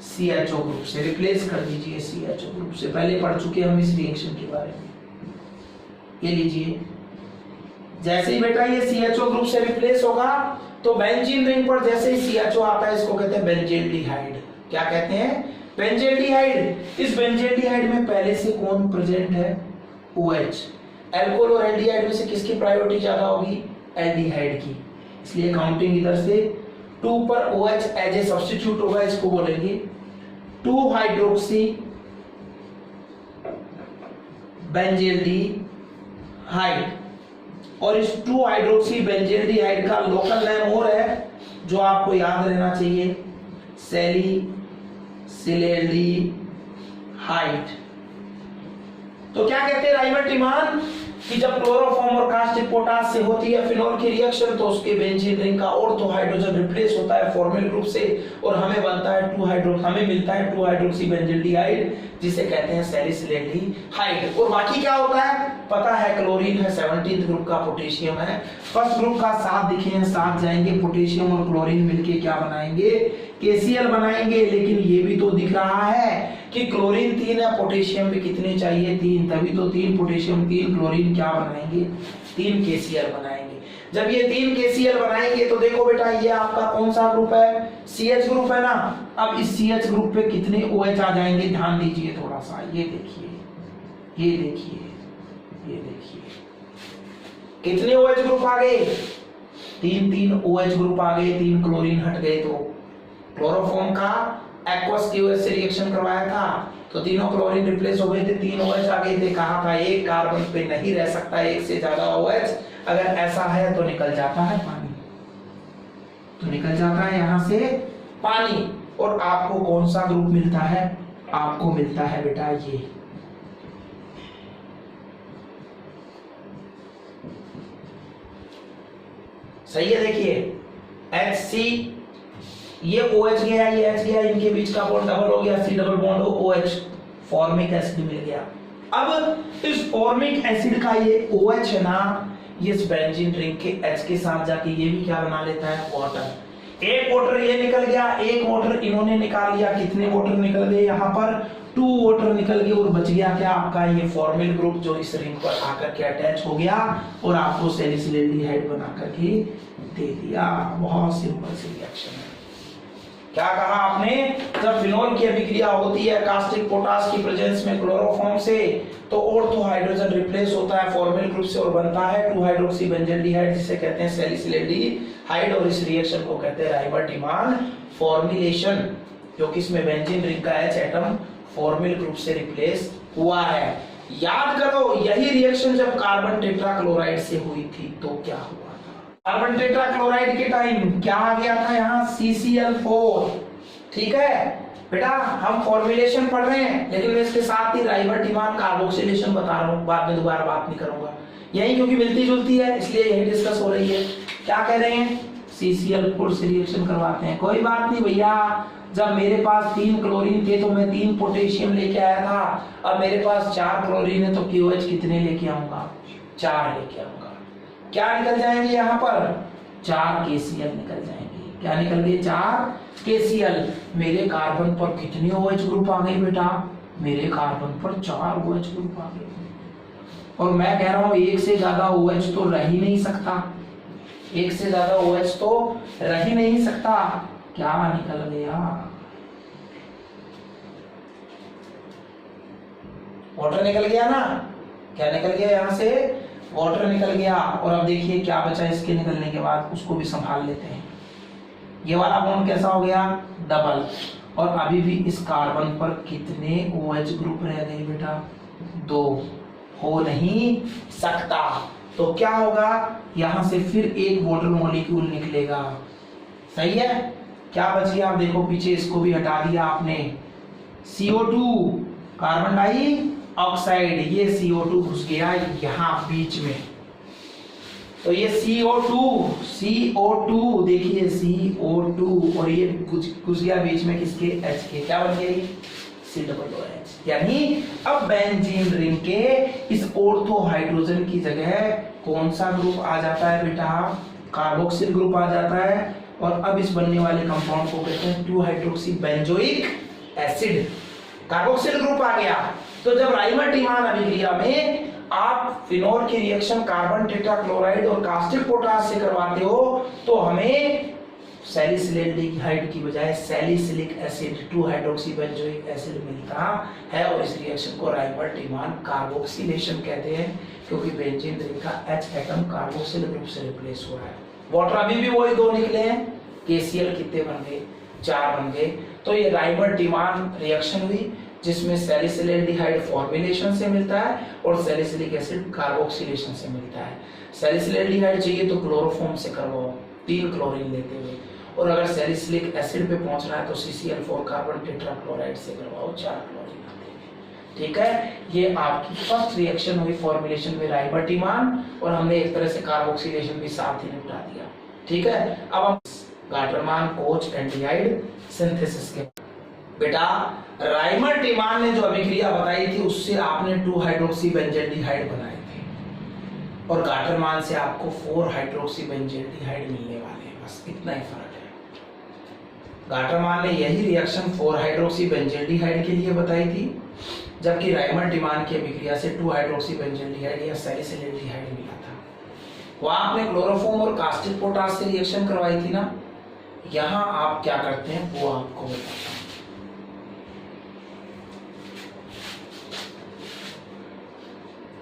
CHO ग्रुप से। रिप्लेस कर दीजिए CHO ग्रुप से, पहले पढ़ चुके हम इस रिएक्शन के बारे में। ये लीजिए, जैसे ही बेटा ये CHO ग्रुप से रिप्लेस होगा तो बेंजीन रिंग पर जैसे ही CHO आता है इसको कहते हैं बेंजील्डिहाइड। क्या कहते हैं, बेंजील्डिहाइड। इस बेंजील्डिहाइड में पहले से कौन प्रेजेंट है, OH। एल्कोहल और एल्डिहाइड में से किसकी प्रायोरिटी ज्यादा होगी? एल्डिहाइड की, इसलिए काउंटिंग इधर से 2 पर OH एज ए सब्स्टिट्यूट होगा, इसको बोलेंगे 2 हाइड्रोक्सी बेंजील्डिहाइड। और इस 2 हाइड्रोक्सी बेंजील्डिहाइड का लोकल नेम और है जो आपको याद रहना चाहिए, सैलिसिलेल्डिहाइड। तो क्या कहते हैं राइमर कि जब क्लोरोफॉर्म और कास्टिक पोटास से होती है फिनोल की रिएक्शन तो उसके बेंजीन रिंग का ऑर्थो हाइड्रोजन रिप्लेस होता है फॉर्मल ग्रुप से और हमें बनता है हमें मिलता है 2 हाइड्रोक्सी बेंजील्डिहाइड जिसे कहते हैं सैलिसिलेल्डिहाइड। और बाकी क्या होता है पता है, क्लोरीन है, 17th ग्रुप का पोटेशियम है, फर्स्ट ग्रुप का 7 दिखे हैं, 7 जाएंगे, पोटेशियम और क्लोरीन मिलके क्या बनाएंगे? KCl बनाएंगे। लेकिन ये भी तो दिख रहा है कि क्लोरीन 3 है, पोटेशियम भी कितने चाहिए? 3, तभी तो 3 पोटेशियम 3 क्लोरीन क्या बनाएंगे? 3 KCl बनाएंगे। जब ये 3 KCl बनाएंगे तो देखो बेटा ये आपका कौन सा ग्रुप है? CH ग्रुप है ना। अब इस CH ग्रुप पे कितने OH आ जाएंगे? ध्यान दीजिए थोड़ा सा, ये देखिए, ये देखिए, ये देखिए कितने OH ग्रुप आ गए? 3 OH ग्रुप आ गए, 3 क्लोरीन हट गए। तो क्लोरोफॉर्म का एक्वस KOH से रिएक्शन करवाया था तो तीनों क्लोरीन रिप्लेस हो गए थे, 3 OH आ गए थे। कहा था एक कार्बन पे नहीं रह सकता एक से ज्यादा OH, अगर ऐसा है तो निकल जाता है पानी, तो निकल जाता है यहां से पानी। और आपको कौन सा ग्रुप मिलता है? आपको मिलता है बेटा ये, सही है। देखिए HC, ये OH गया, ये H गया, इनके बीच का बॉन्ड डबल हो गया, C double bond OH, formic acid मिल गया। अब इस फॉर्मिक एसिड का ये OH है ना, ये इस बेंजीन रिंग के H के साथ जाके ये भी क्या बना लेता है? वाटर। एक वाटर ये निकल गया, एक वाटर इन्होंने निकाल लिया, कितने वाटर निकल गए यहाँ पर? 2 वाटर निकल गए और बच गया क्या आपका? ये फॉर्मिल ग्रुप जो इस रिंग पर आकर के अटैच हो गया और आपको सैलिसिलेल्डिहाइड बना करके दे दिया। बहुत सिंपल सी रिएक्शन है। क्या कहा आपने? जब फिनोल की अभिक्रिया होती है कास्टिक पोटास की प्रेजेंस में क्लोरोफॉर्म से तो ऑर्थो हाइड्रोजन रिप्लेस होता है फॉर्मल ग्रुप से और बनता है 2 हाइड्रोक्सी बेंजील्डिहाइड जिसे कहते हैं सैलिसिलेल्डिहाइड। और इस रिएक्शन को कहते हैं राइमर-टिमान फॉर्मुलेशन, जो कि इसमें बेंजीन रिंग का H एटम फॉर्मल ग्रुप से रिप्लेस हुआ है। याद करो यही रिएक्शन जब कार्बन टेट्राक्लोराइड से हुई थी तो क्या हुआ? कार्बन टेट्राक्लोराइड के टाइम क्या आ गया था यहाँ? CCl4। ठीक है बेटा, हम फॉर्मुलेशन पढ़ रहे हैं लेकिन मैं इसके साथ ही राइमर-टिमान कार्बोक्सिलेशन बता रहा हूँ, बाद में दोबारा बात नहीं करूंगा यही, क्योंकि मिलती जुलती है इसलिए यही डिस्कस हो रही है। क्या कह रहे हैं? CCl4 से रिएक्शन करवाते हैं। कोई बात नहीं भैया, जब मेरे पास 3 क्लोरीन थे तो मैं 3 पोटेशियम लेके आया था, अब मेरे पास 4 क्लोरीन है तो KOH कितने लेके आऊंगा? 4 लेके आऊंगा। क्या निकल जाएंगे यहाँ पर? 4 KCl निकल जाएंगे। क्या निकल गए? 4 KCl। मेरे कार्बन पर कितने OH ग्रुप आ गए बेटा? मेरे कार्बन पर 4 OH ग्रुप आ गए। और मैं कह रहा हूं एक से ज्यादा OH तो रह ही नहीं सकता, एक से ज्यादा OH तो रह ही नहीं सकता। क्या निकल गया? वाटर निकल गया ना। क्या निकल गया? यहां से वाटर निकल गया। और अब देखिए क्या बचा इसके निकलने के बाद, उसको भी संभाल लेते हैं। ये वाला बॉन्ड कैसा हो गया? डबल। और अभी भी इस कार्बन पर कितने OH ग्रुप रह गए बेटा? 2। हो नहीं सकता। तो क्या होगा? यहां से फिर एक वाटर मॉलिक्यूल निकलेगा। सही है। क्या बच गया? आप देखो पीछे, इसको भी हटा दिया आपने। CO2 कार्बन डाई ऑक्साइड, ये CO2 घुस गया यहां बीच में। तो ये CO2 देखिए CO2 और ये घुस गया बीच में किसके? H के। क्या बन गया? C+OH। यानी अब बेंजीन रिंग के इस ऑर्थो हाइड्रोजन की जगह कौन सा ग्रुप आ जाता है बेटा? कार्बोक्सिल ग्रुप आ जाता है। और अब इस बनने वाले कंपाउंड को कहते हैं 2 hydroxy benzoic acid. Carboxyl group आ गया। तो जब राइमर-टिमान अभिक्रिया में आप फिनोल की रिएक्शन कार्बन टेट्राक्लोराइड और कास्टिक पोटास से करवाते हो तो हमें सैलिसिलेल्डिहाइड की बजाय salicylic acid 2 hydroxy benzoic acid मिलता है और इस रिएक्शन को राइमर-टिमान कार्बोक्सिलेशन कहते हैं क्योंकि बेंजीन रिंग का H एटम कार्बोक्सिल ग्रुप से रिप्लेस हो रहा है। वाटर अभी भी वही दो निकले हैं, KCl कितने बन गए, 4 बन गए। तो ये राइमर-टिमान रिएक्शन हुई जिसमें सैलिसिलेल्डिहाइड फॉर्मुलेशन से मिलता है और सैलिसिलिक एसिड कार्बोक्सिलेशन से मिलता है। सैलिसिलेल्डिहाइड चाहिए तो क्लोरोफॉर्म से करवाओ 3 क्लोरीन लेते हुए, और अगर सैलिसिलिक एसिड पे पहुंच रहा है तो CCl4 कार्बन टेट्राक्लोराइड से करवाओ 4 क्लोरीन आते हैं। ठीक है, ये आपकी फर्स्ट रिएक्शन हुई फॉर्मुलेशन में राइमर-टिमान, और हमने एक तरह से कार्बोक्सिलेशन भी साथ ही निपटा दिया। ठीक है, अब हम गाटरमान कोच एल्डिहाइड सिंथेसिस के बेटा राइमर-टिमान ने जो अभिक्रिया बताई थी उससे आपने 2 हाइड्रोक्सी बेंजल्डिहाइड बनाए थे और गाटरमान से आपको 4 हाइड्रोक्सी बेंजल्डिहाइड मिलने वाले हैं, बस इतना ही फर्क है। गाटरमान ने यही रिएक्शन 4 हाइड्रोक्सी बेंजल्डिहाइड के लिए बताई थी, जबकि राइमर-टिमान की अभिक्रिया से 2 हाइड्रोक्सी बेंजल्डिहाइड या सैलिसिलेल्डिहाइड मिला था। वहां आपने क्लोरोफॉर्म और कास्टिक पोटाश से रिएक्शन करवाई थी ना, यहां आप क्या करते हैं वो आपको बताता हूं।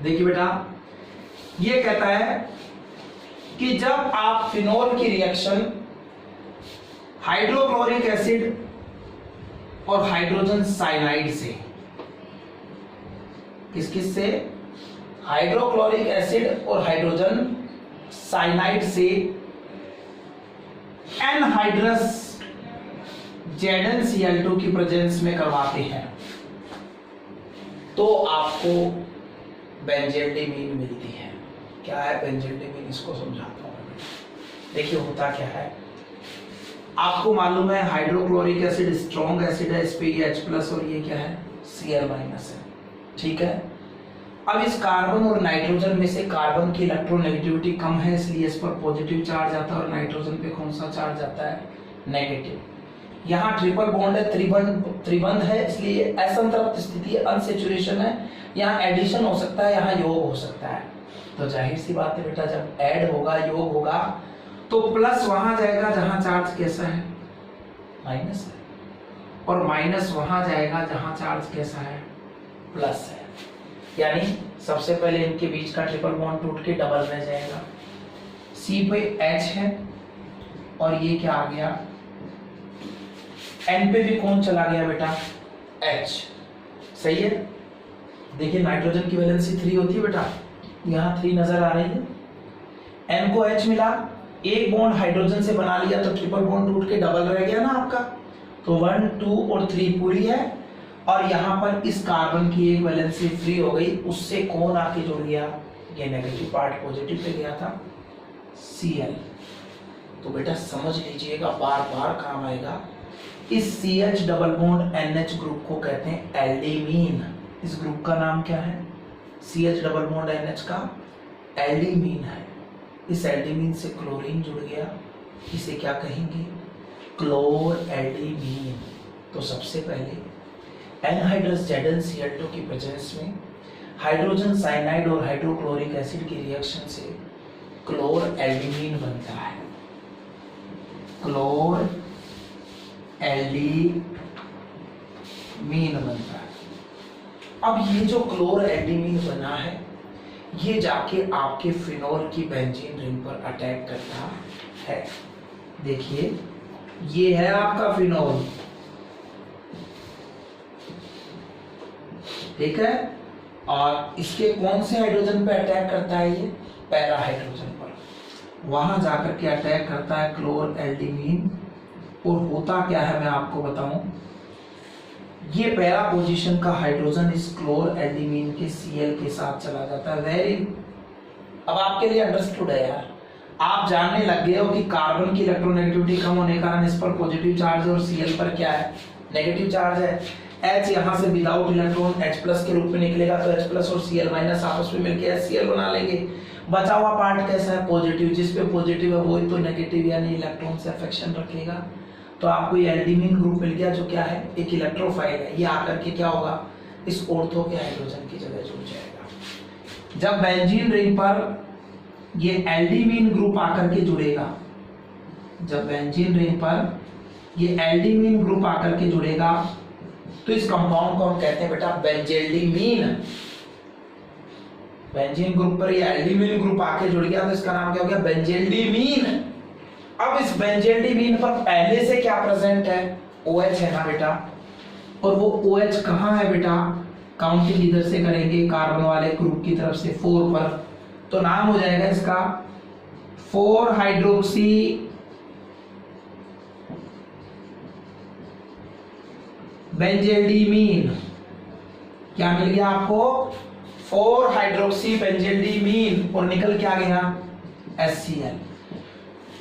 देखिए बेटा, ये कहता है कि जब आप फिनोल की रिएक्शन हाइड्रोक्लोरिक एसिड और हाइड्रोजन साइनाइड से, किस से, हाइड्रोक्लोरिक एसिड और हाइड्रोजन साइनाइड से एनहाइड्रस ZnCl2 की प्रेजेंस में करवाते हैं तो आपको बेंजल्डिमीन मिलती है। क्या है बेंजल्डिमीन, इसको समझाता हूं। देखिए होता क्या है, आपको मालूम है हाइड्रोक्लोरिक एसिड स्ट्रॉन्ग एसिड है, इस पे ये H+ और ये क्या है Cl- है। ठीक है, अब इस कार्बन और नाइट्रोजन में से कार्बन की इलेक्ट्रोनेगेटिविटी कम है, इसलिए इस पर पॉजिटिव चार्ज आता है और नाइट्रोजन पे कौन सा चार्ज आता है, नेगेटिव। यहाँ ट्रिपल बॉन्ड है, त्रिबंध है, इसलिए असंतृप्त स्थिति अनसैचुरेशन है, यहाँ एडिशन हो सकता है, यहाँ योग हो सकता है। तो जाहिर सी बात है बेटा, जब ऐड होगा, योग होगा, तो प्लस वहां जाएगा जहां चार्ज कैसा है, माइनस है, और माइनस वहां जाएगा जहां चार्ज कैसा है, प्लस है। यानी सबसे पहले इनके बीच का ट्रिपल बॉन्ड टूट के डबल रह जाएगा। C पे H है और ये क्या आ गया, N पे भी कौन चला गया बेटा, H। सही है, देखिए नाइट्रोजन की वैलेंसी 3 होती है बेटा, यहाँ 3 नजर आ रही है। N को H मिला, एक बॉन्ड हाइड्रोजन से बना लिया तो ट्रिपल बॉन्ड टूट के डबल रह गया ना आपका, तो 1 2 और 3 पूरी है, और यहाँ पर इस कार्बन की एक वैलेंसी फ्री हो गई, उससे कौन आके जुड़ गया, ये नेगेटिव पार्ट पॉजिटिव पे गया था, Cl। तो बेटा समझ लीजिएगा, बार बार काम आएगा। इस CH double bond NH group को कहते हैं एल्डिमीन। इस ग्रुप का नाम क्या है, CH डबल बॉन्ड NH का एल्डिमीन है। इस एल्डिमीन से क्लोरीन जुड़ गया, इसे क्या कहेंगे, क्लोर एल्डिमीन। तो सबसे पहले एनहाइड्रस ZnCl2 की प्रेजेंस में हाइड्रोजन साइनाइड और हाइड्रोक्लोरिक एसिड की रिएक्शन से क्लोर एल्डिमीन बनता है, क्लोर एल्डिमीन बनता है। अब ये जो क्लोर एल्डिमीन बना है, ये जाके आपके फिनोल की बेंजीन रिंग पर अटैक करता है। देखिए ये है आपका फिनोल, ठीक है, और इसके कौन से हाइड्रोजन पे अटैक करता है, ये पैरा हाइड्रोजन पर, वहां जाकर के अटैक करता है क्लोर एल्डिमीन। और होता क्या है मैं आपको बताऊं, ये पैरा पोजीशन का हाइड्रोजन इस क्लोर एल्डिमीन के Cl के साथ चला जाता है। अब आपके लिए अंडरस्टूड है यार, आप जानने लग गए हो कि कार्बन की इलेक्ट्रोनेगेटिविटी कम होने के कारण इस पर पॉजिटिव चार्ज है और Cl पर क्या है, नेगेटिव चार्ज है। H यहाँ से विदाउट इलेक्ट्रॉन H+ के रूप में निकलेगा, तो H+ और Cl- आपस में मिलकर HCl बना लेंगे। बचा हुआ पार्ट कैसा है, पॉजिटिव, जिस पे पॉजिटिव है वही तो नेगेटिव यानी इलेक्ट्रॉन से अफेक्शन रखेगा। तो आपको ये एल्डिमीन ग्रुप मिल गया, जो क्या है, एक इलेक्ट्रोफाइल है। ये आकर के क्या होगा, इस ऑर्थो के हाइड्रोजन की जगह जुड़ जाएगा। जब बेंजीन रिंग पर ये एल्डिमीन ग्रुप आकर के जुड़ेगा, जब बेंजीन रिंग पर ये एल्डिमीन ग्रुप आकर के जुड़ेगा तो इस कंपाउंड को हम कहते हैं बेटा बेंजेल्डिमीन। बेंजीन ग्रुप पर ये एल्डिमीन ग्रुप आके जुड़ गया तो इसका नाम क्या हो गया? बेंजेल्डिमीन। अब इस बेंजेल्डिमीन पर पहले से क्या प्रेजेंट है? OH है ना बेटा, और वो OH कहाँ है बेटा? काउंटिंग इधर से करेंगे कार्बन वाले ग्रुप की तरफ से 4 पर, तो नाम हो जाएगा इसका 4 हाइड्रोक्सी बेंजेल्डिमीन। क्या मिल गया आपको? 4 हाइड्रोक्सी बेंजेल्डिमीन, और निकल क्या गया? HCl।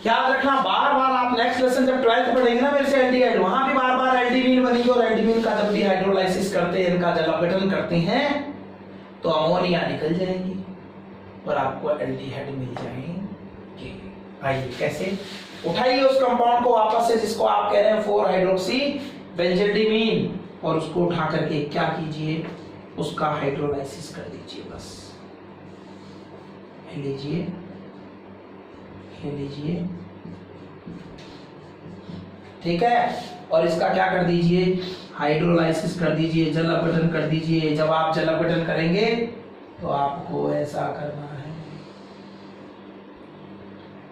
याद रखना, बार बार आप नेक्स्ट लेसन जब 12th पढ़ेंगे ना मेरे से एल्डिहाइड, वहां भी बार बार एल्डिमीन बनेगी, और एल्डिमीन का जब डिहाइड्रोलाइसिस करते हैं, इनका जल अपघटन करते हैं तो अमोनिया निकल जाएगी और आपको एल्डिहाइड मिल जाएंगे। आइए कैसे? उठाइए उस कंपाउंड को वापस से जिसको आप कह रहे हैं 4 हाइड्रोक्सी बेंजेल्डिमीन, और उसको उठा करके क्या कीजिए? उसका हाइड्रोलाइसिस कर दीजिए। बस लीजिए, लीजिए, ठीक है, और इसका क्या कर दीजिए? हाइड्रोलाइसिस कर दीजिए, जल अपघटन कर दीजिए। जब आप जल अपघटन करेंगे तो आपको ऐसा करना है,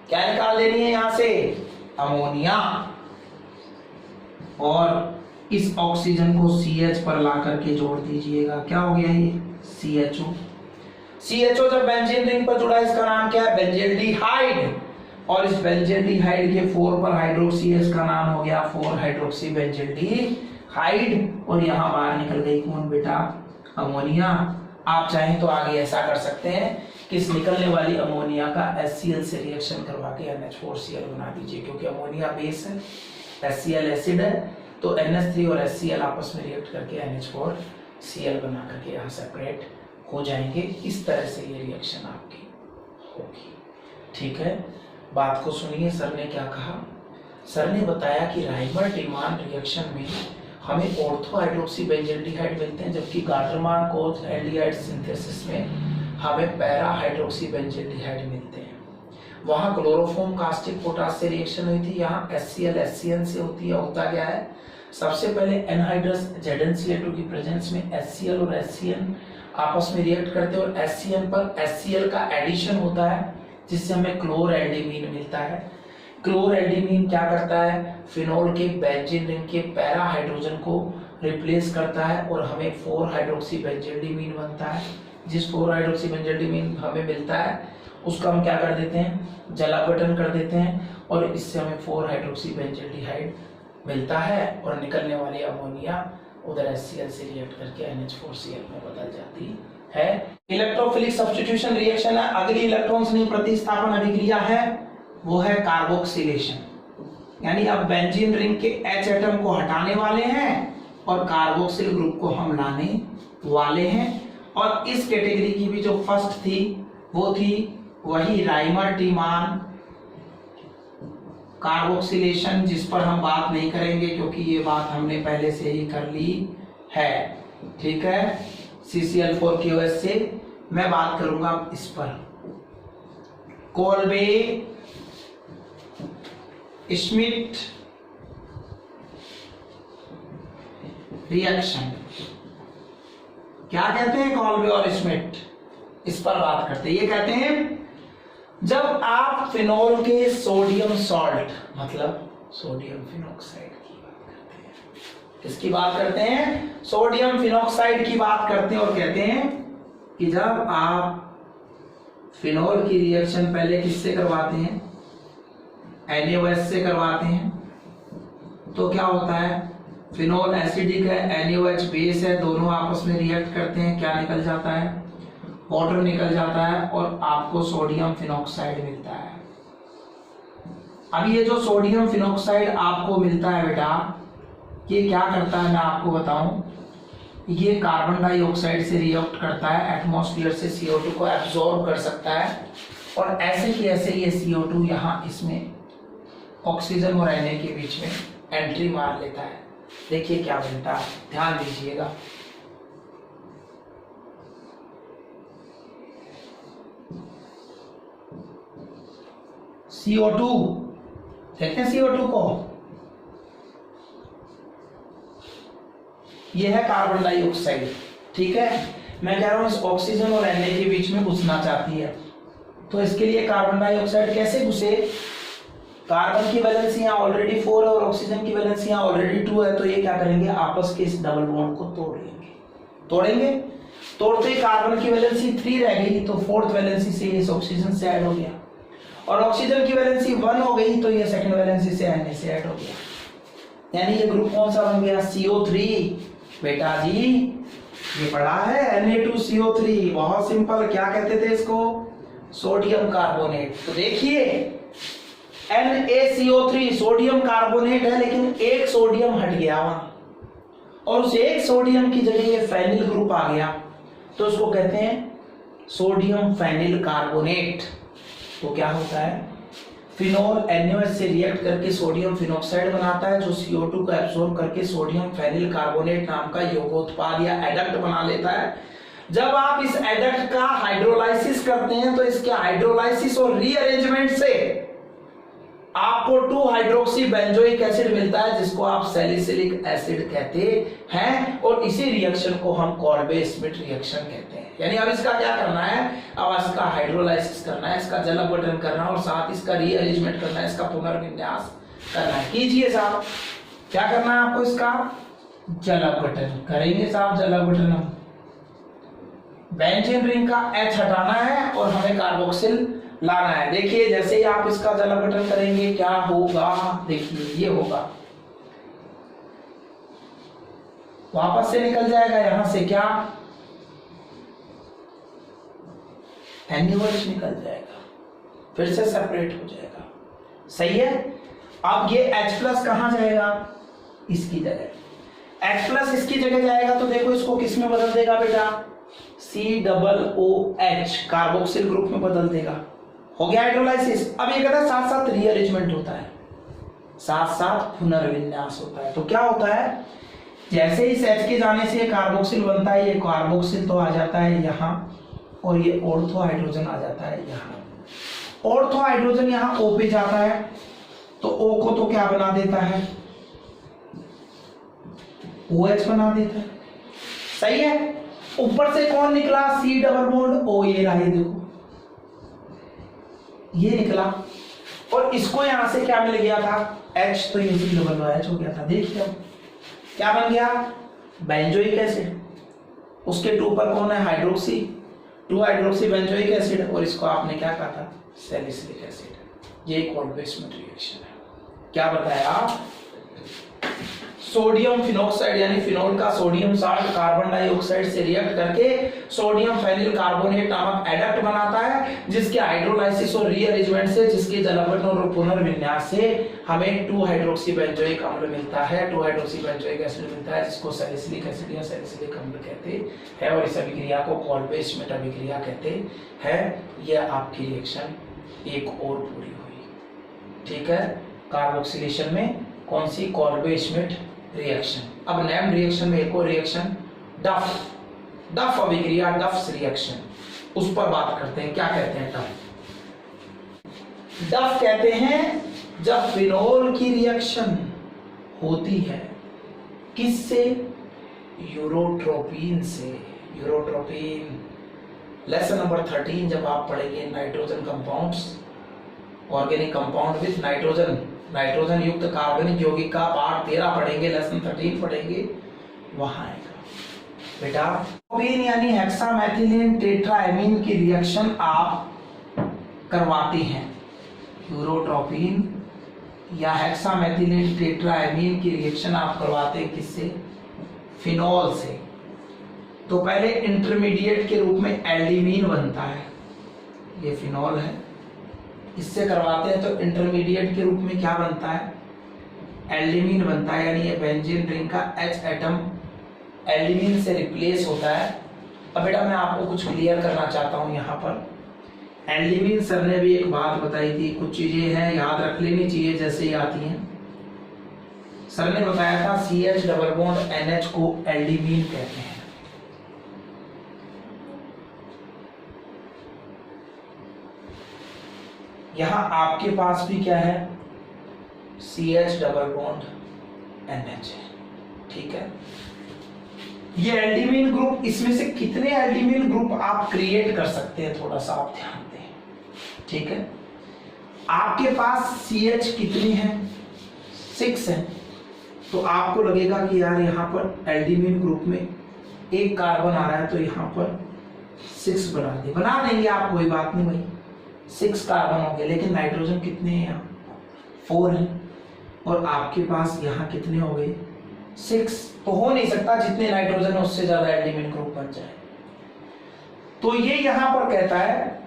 क्या निकाल लेनी है यहां से? अमोनिया, और इस ऑक्सीजन को CH पर ला करके जोड़ दीजिएगा। क्या हो गया ये? CHO। CHO जब बेंजीन रिंग पर जुड़ा, इसका नाम क्या है? बेंजेल्डिहाइड। और इस बेंजेल्डिहाइड के 4 पर हाइड्रोक्सी है, इसका नाम हो गया 4 हाइड्रोक्सी बेंजेल्डिहाइड। और यहां बाहर निकल गई कौन बेटा? अमोनिया। आप चाहें तो आगे ऐसा कर सकते हैं कि इस निकलने वाली अमोनिया का HCl से रिएक्शन करवा के NH4Cl बना दीजिए, क्योंकि अमोनिया बेस है, HCl एसिड है, तो NH3 और HCl आपस में रिएक्ट करके NH4Cl बना करके यहाँ सेपरेट हो जाएंगे। इस तरह से ये रिएक्शन आपकी होगी। ठीक है, बात को सुनिए, सर ने क्या कहा? सर ने बताया कि राइमर-टीमान रिएक्शन में हमें ऑर्थो हाइड्रोक्सी बेंजेल्डिहाइड मिलते हैं, जबकि गाटरमान-कोच एल्डिहाइड सिंथेसिस में हमें पैरा हाइड्रोक्सी बेंजेल्डिहाइड मिलते हैं। वहाँ क्लोरोफॉर्म कास्टिक पोटास से रिएक्शन हुई थी, यहाँ HCl HCN से होती है। होता क्या है? सबसे पहले एनहाइड्रस ZnCl2 की प्रेजेंस में HCl और HCN आपस में रिएक्ट करते हैं, और HCN पर HCl का एडिशन होता है, जिससे हमें क्लोरएल्डिमीन मिलता है। क्लोरएल्डिमीन क्या करता है? फिनोल के बेंजीन रिंग के पैरा हाइड्रोजन को रिप्लेस करता है, और हमें 4 हाइड्रोक्सी बेंजेल्डिमीन बनता है। जिस 4 हाइड्रोक्सी बेंजेल्डिमीन हमें मिलता है उसका हम क्या कर देते हैं? जल अपघटन कर देते हैं, और इससे हमें 4 हाइड्रोक्सी बेंजेल्डिहाइड मिलता है, और निकलने वाली अमोनिया उधर HCl से रिएक्ट करके NH4Cl में बदल जाती है। इलेक्ट्रोफिलिक सब्स्टिट्यूशन रिएक्शन है। अगली इलेक्ट्रॉन्स नहीं प्रतिस्थापन अभिक्रिया है, वो है कार्बोक्सिलेशन। यानी अब बेंजीन रिंग के H एटम को हटाने वाले हैं और कार्बोक्सिल ग्रुप को हम लाने वाले हैं। और इस कैटेगरी की भी जो फर्स्ट थी वो थी वही राइमर-टीमान कार्बोक्सिलेशन, जिस पर हम बात नहीं करेंगे क्योंकि ये बात हमने पहले से ही कर ली है। ठीक है, CCl4QS से मैं बात करूंगा इस पर। कोल्बे श्मिट रिएक्शन क्या कहते हैं? कोल्बे और श्मिट, इस पर बात करते हैं। ये कहते हैं जब आप फिनोल के सोडियम सॉल्ट मतलब सोडियम फिनोक्साइड की बात करते हैं, किसकी बात करते हैं? सोडियम फिनोक्साइड की बात करते हैं, और कहते हैं कि जब आप फिनोल की रिएक्शन पहले किससे करवाते हैं? NaOH से करवाते हैं, तो क्या होता है? फिनोल एसिडिक है, NaOH बेस है, दोनों आपस में रिएक्ट करते हैं, क्या निकल जाता है? वाटर निकल जाता है, और आपको सोडियम फिनोक्साइड मिलता है। अब ये जो सोडियम फिनोक्साइड आपको मिलता है बेटा, ये क्या करता है मैं आपको बताऊं। ये कार्बन डाइऑक्साइड से रिएक्ट करता है, एटमॉस्फेयर से CO2 को एब्जॉर्ब कर सकता है, और ऐसे कि ऐसे ये CO2 यहाँ इसमें ऑक्सीजन और Na के बीच में एंट्री मार लेता है। देखिए क्या बनता है, ध्यान दीजिएगा। CO2 देखते हैं CO2 को, ये है कार्बन डाइऑक्साइड, ठीक है। मैं कह रहा हूं इस ऑक्सीजन और Na के बीच में घुसना चाहती है, तो इसके लिए कार्बन डाइऑक्साइड कैसे घुसे, कार्बन की वैलेंसी यहाँ ऑलरेडी 4 है और ऑक्सीजन की वैलेंसी यहाँ ऑलरेडी 2 है, तो ये क्या करेंगे, आपस के इस डबल बॉन्ड को तोड़ लेंगे, तोड़ेंगे, तोड़ते ही कार्बन की वैलेंसी 3 रह गई, तो फोर्थ वैलेंसी से इस ऑक्सीजन से ऐड हो गया, और ऑक्सीजन की वैलेंसी 1 हो गई, तो ये सेकंड वैलेंसी से Na से ऐड हो गया, यानी ये ग्रुप कौन सा बन गया, CO3। बेटा जी ये पढ़ा है Na2CO3, बहुत सिंपल, क्या कहते थे इसको, सोडियम कार्बोनेट। तो देखिए NaCO3 सोडियम कार्बोनेट है, लेकिन एक सोडियम हट गया वहां, और उस एक सोडियम की जगह ये फेनिल ग्रुप आ गया, तो उसको कहते हैं सोडियम फेनिल कार्बोनेट। तो क्या होता है, फिनोल NaOH से रिएक्ट करके सोडियम फिनोक्साइड बनाता है, जो CO2 को एब्सॉर्ब करके सोडियम फेनिल कार्बोनेट नाम का यौगोत्पाद या एडक्ट बना लेता है। जब आप इस एडक्ट का हाइड्रोलाइसिस करते हैं, तो इसके हाइड्रोलाइसिस और रीअरेंजमेंट से आपको 2 हाइड्रोक्सी बेंजोइक एसिड मिलता है, जिसको आप सैलिसिलिक एसिड कहते हैं, और इसी रिएक्शन को हम कॉल्बे-स्मिथ रिएक्शन कहते हैं। यानी अब इसका क्या करना है, अब इसका हाइड्रोलाइसिस करना है, इसका जल अपघटन करना है, और साथ इसका रीअरेंजमेंट करना है, इसका पुनर्विन्यास करना है। कीजिए साहब, क्या करना है आपको, इसका जल अपघटन करेंगे साहब, जल अपघटन, बेंजीन रिंग का H हटाना है और हमें कार्बोक्सिल लाना है। देखिए जैसे ही आप इसका जल अपघटन करेंगे क्या होगा, देखिए ये होगा, वापस से निकल जाएगा यहां से क्या, NaOH निकल जाएगा, फिर से सेपरेट हो जाएगा, सही है। अब ये H+ कहां जाएगा, इसकी जगह, H+ इसकी जगह जाएगा, तो देखो इसको किस में बदल देगा बेटा, COOH कार्बोक्सिल ग्रुप में बदल देगा, हो गया हाइड्रोलाइसिस। अब ये कहता है साथ साथ रीअरेंजमेंट होता है, साथ साथ पुनर्विन्यास होता है। तो क्या होता है, जैसे ही H के जाने से कार्बोक्सिल बनता है, ये कार्बोक्सिल तो आ जाता है यहाँ, और ये ऑर्थो हाइड्रोजन आ जाता है यहाँ, ऑर्थो हाइड्रोजन यहाँ O पे जाता है, तो O को तो क्या बना देता है, OH बना देता है, सही है। ऊपर से कौन निकला, C डबल बॉन्ड O, ये रहा, ये देखो ये निकला, और इसको यहां से क्या मिल गया था, H, तो ये C डबल OH हो गया था। देखिए अब क्या बन गया, बेंजोइक एसिड, उसके 2 पर कौन है, हाइड्रोक्सी, 2 हाइड्रोक्सी बेंजोइक एसिड, और इसको आपने क्या कहा था, सैलिसिलिक एसिड। ये कॉल्बे-स्मिथ रिएक्शन है। क्या बताया, सोडियम फिनोक्साइड यानी फिनोल का सोडियम साल्ट कार्बन डाइऑक्साइड से रिएक्ट करके सोडियम फेनिल कार्बोनेट नामक एडक्ट बनाता है, जिसके हाइड्रोलाइसिस और रीअरेंजमेंट से, जिसके जल अपघटन और पुनर्विन्यास से हमें 2 हाइड्रोक्सी बेंजोइक अम्ल मिलता है, 2 हाइड्रोक्सी बेंजोइक एसिड मिलता है, जिसको सैलिसिलिक एसिड या सैलिसिलिक अम्ल कहते हैं, और इस अभिक्रिया को कॉल्बे-स्मिथ अभिक्रिया कहते हैं। यह आपकी रिएक्शन एक और पूरी हुई, ठीक है। कार्बोक्सिलेशन में कौन सी, कॉल्बे-स्मिथ रिएक्शन। अब नेम रिएक्शन में एक और रिएक्शन, डफ अभिक्रिया, डफ्स रिएक्शन, उस पर बात करते हैं। क्या कहते हैं डफ कहते हैं जब फिनोल की रिएक्शन होती है, किससे, यूरोट्रोपिन से। यूरोट्रोपिन लेसन नंबर 13 जब आप पढ़ेंगे nitrogen compounds, organic compound with nitrogen, nitrogen युक्त कार्बनिक यौगिक का पार्ट 13 पढ़ेंगे, लेसन 13 पढ़ेंगे, वहां आएगा बेटा। ट्रोपिन यानी हेक्सामेथिलीन टेट्राएमीन की रिएक्शन आप करवाते हैं, यूरोट्रोपिन या हेक्सामेथिलीन टेट्राएमीन की रिएक्शन आप करवाते हैं किससे, फिनोल से। तो पहले इंटरमीडिएट के रूप में एल्डिमीन बनता है, ये फिनोल है, इससे करवाते हैं तो इंटरमीडिएट के रूप में क्या बनता है, एल्डिमीन बनता है, यानी ये बेंजीन रिंग का H एटम एल्डिमीन से रिप्लेस होता है। अब बेटा मैं आपको कुछ क्लियर करना चाहता हूं यहाँ पर, एल्डिमीन सर ने भी एक बात बताई थी, कुछ चीजें हैं याद रख लेनी चाहिए जैसे ही आती हैं। सर ने बताया था CH डबल बॉन्ड NH को एल्डिमीन कहते हैं। यहां आपके पास भी क्या है, CH डबल बॉन्ड NH है। ठीक है, ये एल्डिमीन ग्रुप, इसमें से कितने एल्डिमीन ग्रुप आप क्रिएट कर सकते हैं थोड़ा सा आप ध्यान दें। ठीक है, आपके पास CH कितनी है, 6 है, तो आपको लगेगा कि यार यहाँ पर एल्डिमीन ग्रुप में एक कार्बन आ रहा है तो यहाँ पर 6 बना देंगे आप, कोई बात नहीं भाई, 6 कार्बन हो गए। लेकिन नाइट्रोजन कितने हैं यहाँ, 4 है, और आपके पास यहाँ कितने हो गए, 6। तो हो नहीं सकता जितने नाइट्रोजन है उससे ज्यादा एल्डिमीन ग्रुप बन जाए। तो ये यहाँ पर कहता है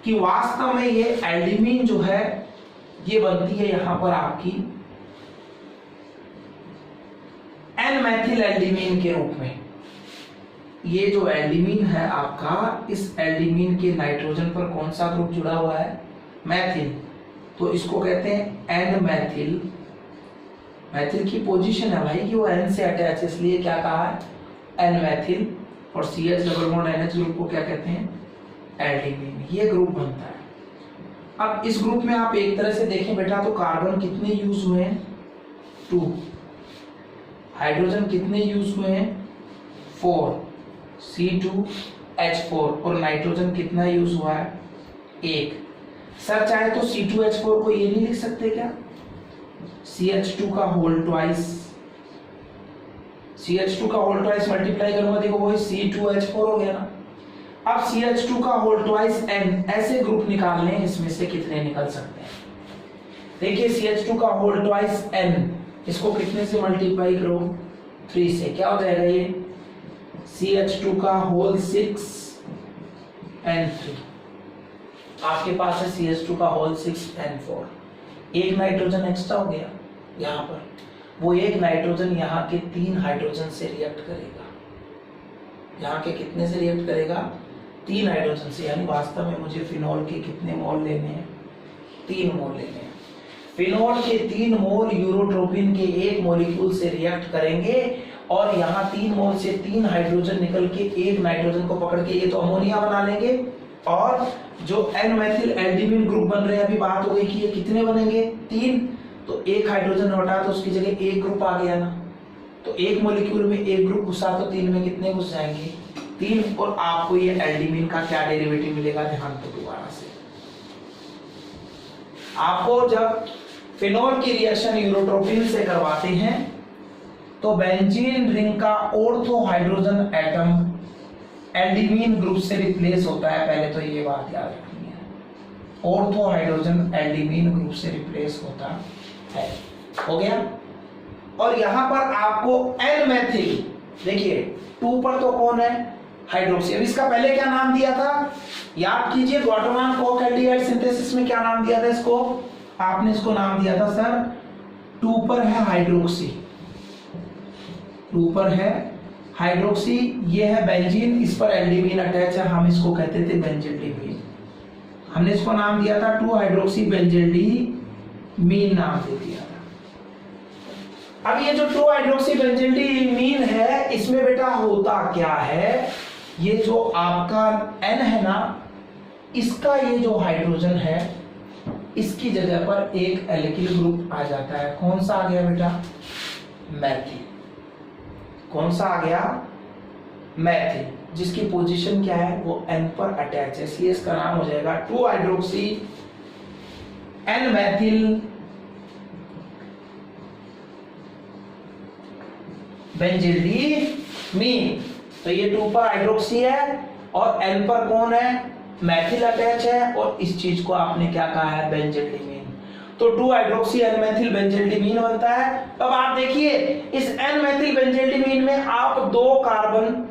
कि वास्तव में ये एल्डिमीन जो है ये बनती है यहाँ पर आपकी एन मैथिल एल्डिमीन के रूप में। ये जो एल्डिमीन है आपका, इस एल्डिमीन के नाइट्रोजन पर कौन सा ग्रुप जुड़ा हुआ है, मैथिल, तो इसको कहते हैं एन मैथिल। मैथिल की पोजीशन है भाई कि वो एन से अटैच है, इसलिए क्या कहा है, एन मैथिल। और CH double bond NH group को क्या कहते हैं, एल्डिमीन। ये ग्रुप बनता है। अब इस ग्रुप में आप एक तरह से देखें बेटा तो कार्बन कितने यूज हुए हैं, 2, हाइड्रोजन कितने यूज हुए हैं, 4, C2H4, और नाइट्रोजन कितना यूज हुआ है, 1। सर चाहे तो C2H4 को ये नहीं लिख सकते क्या, CH2 का होल ट्वाइस, CH2 का होल ट्वाइस मल्टीप्लाई करूंगा, देखो वही C2H4 हो गया ना। अब CH2 का होल ट्वाइस N, ऐसे ग्रुप निकालने, इसमें से कितने निकल सकते हैं, देखिए CH2 का होल ट्वाइस N, इसको कितने से मल्टीप्लाई करो, 3 से, क्या हो जाएगा ये CH2 का होल 6 N3। आपके पास है CH2 का होल 6 N4, एक नाइट्रोजन एक्स्ट्रा हो गया यहाँ पर। वो एक नाइट्रोजन यहाँ के 3 हाइड्रोजन से रिएक्ट करेगा, यहाँ के कितने से रिएक्ट करेगा, 3 हाइड्रोजन से। यानी वास्तव में मुझे फिनोल के कितने मोल लेने हैं, 3 मोल लेने हैं। फिनोल के 3 मोल यूरोट्रोपिन के 1 मॉलिक्यूल से रिएक्ट करेंगे, और यहाँ 3 मोल से 3 हाइड्रोजन निकल के एक नाइट्रोजन को पकड़ के ये तो अमोनिया बना लेंगे। और जो एन मैथिल एल्डिमीन ग्रुप बन रहे हैं, अभी बात हो गई कि ये कितने बनेंगे, 3, तो एक हाइड्रोजन हटा तो उसकी जगह एक ग्रुप आ गया ना, तो एक मॉलिक्यूल में एक ग्रुप घुसा तो 3 में कितने घुस जाएंगे, 3। और आपको ये एल्डिमीन का क्या डेरिवेटिव मिलेगा, ध्यान दो दोबारा से। आपको जब फिनोल की रिएक्शन यूरोट्रोपिन से करवाते हैं तो बेंजीन रिंग का ऑर्थो हाइड्रोजन एटम एल्डिमीन ग्रुप से रिप्लेस होता है, पहले तो ये बात याद रखनी है, ऑर्थो हाइड्रोजन एल्डिमीन ग्रुप से रिप्लेस होता है। हो गया। और यहां पर आपको एन मैथिल, देखिए 2 पर तो कौन है, हाइड्रोक्सी। अब इसका पहले क्या नाम दिया था, याद कीजिए, ग्वाटरमान कोक एल्डिहाइड सिंथेसिस में क्या नाम दिया था इसको, आपने इसको नाम दिया था सर 2 पर है हाइड्रोक्सी, 2 पर है हाइड्रोक्सी, ये है बेंजीन, इस पर एल्डिमीन अटैच है, हम इसको कहते थे बेंजिल्डिमीन। हमने इसको नाम दिया था 2 हाइड्रोक्सी बेंजिल्डिमीन नाम दे दिया था। अब ये जो 2 हाइड्रोक्सी बेंजिल्डिमीन है, इसमें बेटा होता क्या है, ये जो आपका N है ना, इसका ये जो हाइड्रोजन है, इसकी जगह पर एक एल्किल ग्रुप आ जाता है। कौन सा आ गया बेटा, मैथिल। कौन सा आ गया, मैथिल, जिसकी पोजीशन क्या है, वो N पर अटैच है, इसलिए इसका नाम हो जाएगा 2 हाइड्रोक्सी N मैथिल बेंजिल्डिमीन। तो ये 2 पर हाइड्रोक्सी है और N पर कौन है, मैथिल अटैच है, और इस चीज को आपने क्या कहा है, बेंजिल्डिमीन। तो 2 हाइड्रोक्सी एन मैथिल बेंजिल्डिमीन बनता है। अब आप देखिए इस एन मैथिल बेंजिल्डिमीन में आप 2 कार्बन,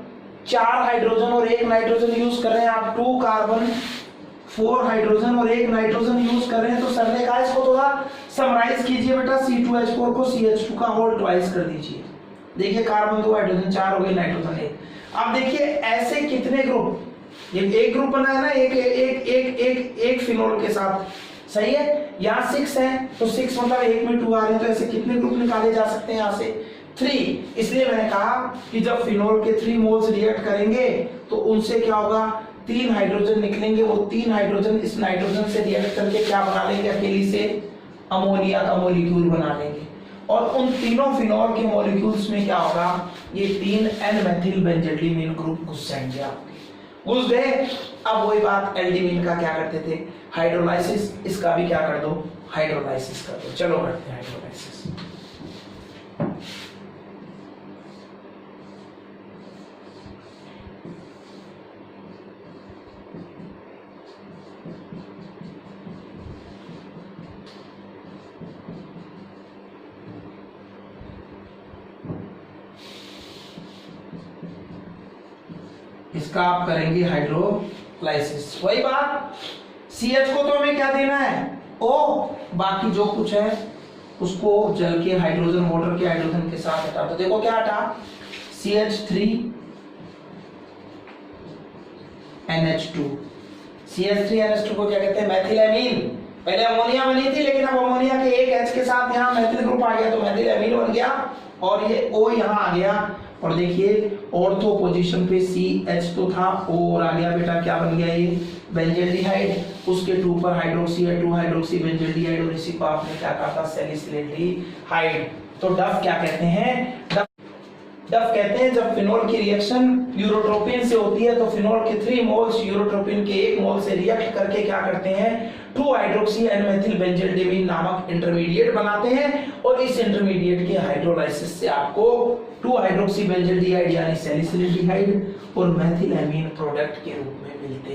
4 हाइड्रोजन और 1 नाइट्रोजन यूज कर रहे हैं, आप 2 कार्बन 4 हाइड्रोजन और 1 नाइट्रोजन यूज कर रहे हैं। तो सर ने कहा इसको थोड़ा समराइज कीजिए बेटा, C2H4 को CH2 का होल ट्वाइस कर दीजिए। देखिए कार्बन 2 हाइड्रोजन 4 हो गए, नाइट्रोजन 1। अब देखिए ऐसे कितने ग्रुप, ये एक ग्रुप बना है ना, एक फिनोल के साथ, सही है। यहाँ 6 है तो 6 मतलब 1 में 2 आ रहे हैं, तो ऐसे कितने ग्रुप निकाले जा सकते हैं, यहाँ से 3। इसलिए मैंने कहा कि जब फिनोल के 3 मोल्स रिएक्ट करेंगे तो उनसे क्या होगा, 3 हाइड्रोजन निकलेंगे, वो 3 हाइड्रोजन इस नाइट्रोजन से रिएक्ट करके क्या बना लेंगे, अकेली से अमोनिया का मॉलिक्यूल बना लेंगे और उन तीनों फिनॉल के मॉलिक्यूल्स में क्या होगा, ये 3 एन मेथिल बेंजोडिमीन ग्रुप घुस जाएंगे आपके, घुस गए। अब वही बात एल्डिमीन का क्या करते थे, हाइड्रोलाइसिस, इसका भी क्या कर दो, हाइड्रोलाइसिस कर दो। चलो करते हैं हाइड्रोलाइसिस। इसका आप करेंगे हाइड्रोलाइसिस। वही बात, CH को तो हमें क्या देना है, O, बाकी जो कुछ है उसको जल के हाइड्रोजन वाटर के हाइड्रोजन के साथ हटा। तो देखो क्या हटा, CH3NH2। CH3NH2 को क्या कहते हैं, मैथिलएमीन। पहले अमोनिया बनी थी, लेकिन अब अमोनिया के एक H के साथ यहाँ मैथिल ग्रुप आ गया तो मैथिलएमीन बन गया और ये O यहाँ आ गया। और देखिए ऑर्थो पोजीशन पे CH तो था, O और आ गया बेटा, क्या बन गया ये, बेंजल्डिहाइड। उसके 2 पर हाइड्रोक्सी है, 2 हाइड्रोक्सी बेंजल्डिहाइड और इसी को आपने क्या कहा था, सैलिसिलेल्डिहाइड। तो डफ क्या कहते हैं, डफ कहते हैं जब फिनोल की रिएक्शन यूरोट्रोपिन से होती है तो फिनोल के 3 मोल्स यूरोट्रोपिन के 1 मोल से रिएक्ट करके क्या करते हैं, 2 हाइड्रोक्सी एन मेथिल बेंजल्डिमीन नामक इंटरमीडिएट बनाते हैं और इस इंटरमीडिएट के हाइड्रोलाइसिस से आपको 2 हाइड्रोक्सी बेंजल्डिहाइड यानी सैलिसिलेल्डिहाइड और मेथिलएमीन प्रोडक्ट के रूप में मिलते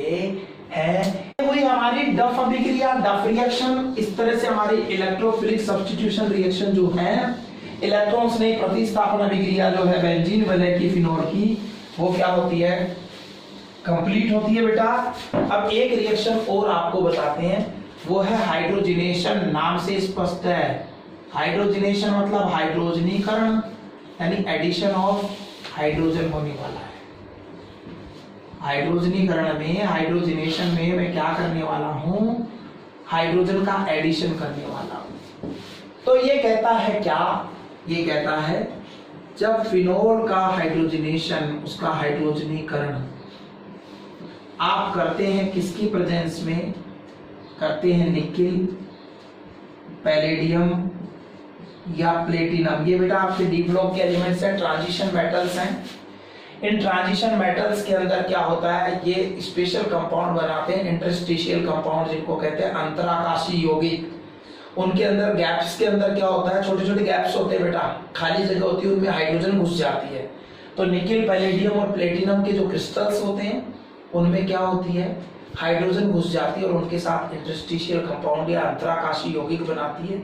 हैं। वही हमारी डफ अभिक्रिया, डफ रिएक्शन। इस तरह से हमारी इलेक्ट्रोफिलिक सब्स्टिट्यूशन रिएक्शन जो है, इलेक्ट्रॉन्स नहीं, प्रतिस्थापन अभिक्रिया जो है बेंजीन वलय की फिनोल की, वो क्या होती है, कंप्लीट होती है बेटा। अब एक रिएक्शन और आपको बताते हैं, वो है हाइड्रोजनेशन। नाम से स्पष्ट है, हाइड्रोजनेशन मतलब हाइड्रोजनीकरण यानी एडिशन ऑफ हाइड्रोजन होने वाला है। हाइड्रोजनीकरण में, हाइड्रोजनेशन में मैं क्या करने वाला हूं, हाइड्रोजन का एडिशन करने वाला हूं। तो ये कहता है क्या, ये कहता है जब फिनोल का हाइड्रोजनेशन, उसका हाइड्रोजनीकरण आप करते हैं किसकी प्रेजेंस में, करते हैं निकिल, पैलेडियम या प्लेटिनम। ये बेटा आपके डी ब्लॉक के एलिमेंट्स हैं, ट्रांजिशन मेटल्स हैं। इन ट्रांजिशन मेटल्स के अंदर क्या होता है, ये स्पेशल कंपाउंड बनाते हैं, इंटरस्टिशियल कंपाउंड जिनको कहते हैं अंतराकाशी यौगिक। उनके अंदर गैप्स के अंदर क्या होता है, छोटे छोटे गैप्स होते हैं बेटा, खाली जगह होती है, उनमें हाइड्रोजन घुस जाती है। तो निकिल, पैलेडियम और प्लेटिनम के जो क्रिस्टल्स होते हैं उनमें क्या होती है, हाइड्रोजन घुस जाती है और उनके साथ इंटरस्टिशियल कंपाउंड या अंतराकाशी यौगिक बनाती है।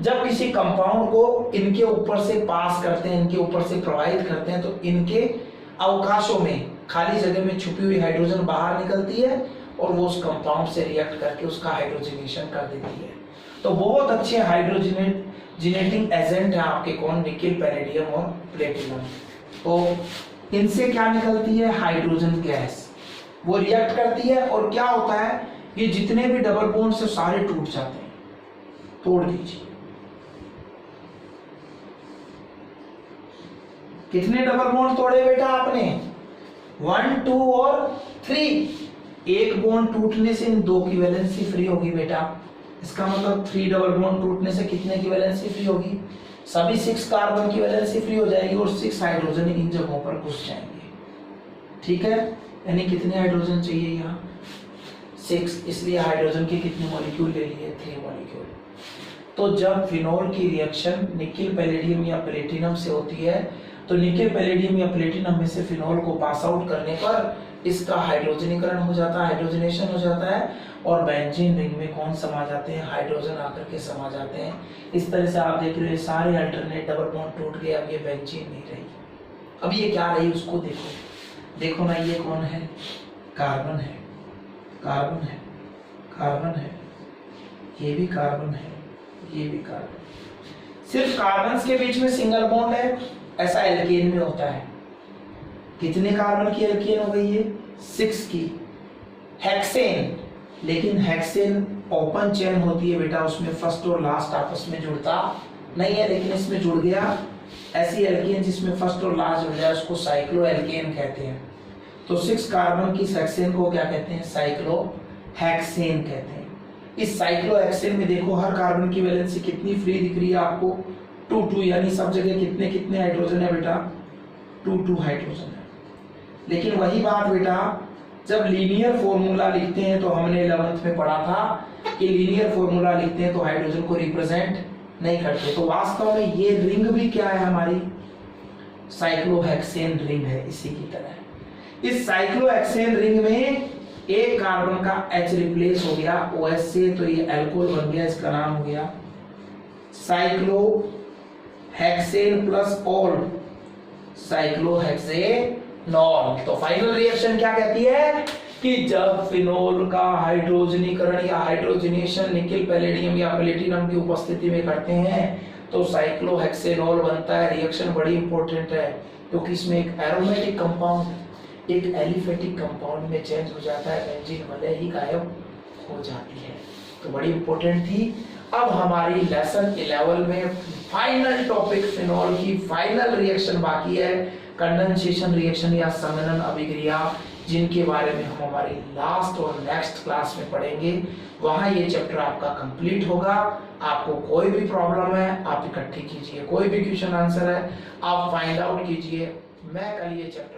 जब किसी कंपाउंड को इनके ऊपर से पास करते हैं, इनके ऊपर से प्रवाहित करते हैं, तो इनके अवकाशों में, खाली जगह में छुपी हुई हाइड्रोजन बाहर निकलती है और वो उस कंपाउंड से रिएक्ट करके उसका हाइड्रोजनेशन कर देती है। तो बहुत अच्छे हाइड्रोजनेटिंग एजेंट है आपके कौन, निकिल, पैलेडियम और प्लेटिनम। तो इनसे क्या निकलती है, हाइड्रोजन गैस, वो रिएक्ट करती है और क्या होता है, ये जितने भी डबल बॉन्ड से सारे टूट जाते हैं। तोड़ दीजिए, कितने डबल बॉन्ड तोड़े बेटा आपने, 1, 2 और 3। एक बॉन्ड टूटने से इन 2 की वैलेंसी फ्री होगी बेटा। इसका मतलब 3 डबल बॉन्ड टूटने से कितने की वैलेंसी फ्री होगी, सभी 6 कार्बन की वैलेंसी फ्री हो जाएगी और 6 हाइड्रोजन इन जगहों पर घुस जाएंगे। ठीक है, यानी कितने हाइड्रोजन चाहिए यहाँ, 6, इसलिए हाइड्रोजन के कितने मॉलिक्यूल ले लिए, 3 मॉलिक्यूल। तो जब फिनोल की रिएक्शन निकिल, पैलेडियम या प्लेटिनम से होती है, तो निकिल, पैलेडियम या प्लेटिनम में से फिनोल को पास आउट करने पर इसका हाइड्रोजनीकरण हो जाता है, हाइड्रोजनेशन हो जाता है और बेंजीन रिंग में कौन समा जाते हैं, हाइड्रोजन आकर के समा जाते हैं। इस तरह से आप देख रहे हैं सारे अल्टरनेट डबल बॉन्ड टूट गए, अब ये बेंजीन नहीं रही। अब ये क्या रही उसको देखो, देखो ना, ये कौन है, कार्बन है, कार्बन है, कार्बन है, ये भी कार्बन है, ये भी कार्बन। सिर्फ कार्बन के बीच में सिंगल बॉन्ड है, ऐसा एल्केन में होता है। कितने कार्बन की एल्केन हो गई है, 6 की। हेक्सेन, लेकिन हेक्सेन ओपन चेन होती है बेटा, उसमें फर्स्ट और लास्ट आपस में जुड़ता नहीं है, लेकिन इसमें जुड़ गया। ऐसी एल्केन जिसमें फर्स्ट और लास्ट जुड़ जाए उसको साइक्लो एल्केन कहते हैं। तो 6 कार्बन की हेक्सेन को क्या कहते हैं, साइक्लो हेक्सेन कहते हैं। इस साइक्लोहेक्सेन में देखो हर कार्बन की वैलेंसी कितनी फ्री दिख रही है आपको, 2 यानी सब जगह कितने कितने हाइड्रोजन है बेटा, 2 हाइड्रोजन है। लेकिन वही बात बेटा, जब लीनियर फॉर्मूला लिखते हैं तो हमने 11th में पढ़ा था कि लीनियर फॉर्मूला लिखते हैं तो हाइड्रोजन को रिप्रेजेंट नहीं करते। तो वास्तव में ये रिंग भी क्या है, हमारी साइक्लोहेक्सेन रिंग है इसी की तरह। इस साइक्लोहेक्सेन रिंग में एक कार्बन का H रिप्लेस हो गया OH से, तो ये अल्कोहल बन गया, इसका नाम हो गया साइक्लोहेक्सेन प्लस ऑल साइक्लोहेक्सेनॉल। तो फाइनल रिएक्शन क्या कहती है कि जब फिनोल का हाइड्रोजनीकरण या हाइड्रोजनेशन निकेल पैलेडियम या प्लेटिनम की उपस्थिति में करते हैं तो साइक्लोहेक्सेनॉल बनता है। रिएक्शन बड़ी इंपॉर्टेंट है क्योंकि इसमें एक एरोमेटिक कंपाउंड एक एलिफेटिक कंपाउंड में चेंज हो जाता है, बेंजीन भले ही गायब हो जाती है। तो बड़ी इंपॉर्टेंट थी। अब हमारी लेसन 11 में फाइनल टॉपिक फिनॉल की फाइनल रिएक्शन बाकी है, कंडेंसेशन रिएक्शन या संघनन अभिक्रिया, जिनके बारे में हम हमारी लास्ट और नेक्स्ट क्लास में पढ़ेंगे। वहां ये चैप्टर आपका कंप्लीट होगा। आपको कोई भी प्रॉब्लम है आप इकट्ठी कीजिए, कोई भी क्वेश्चन आंसर है आप फाइंड आउट कीजिए। मैं कल ये चैप्टर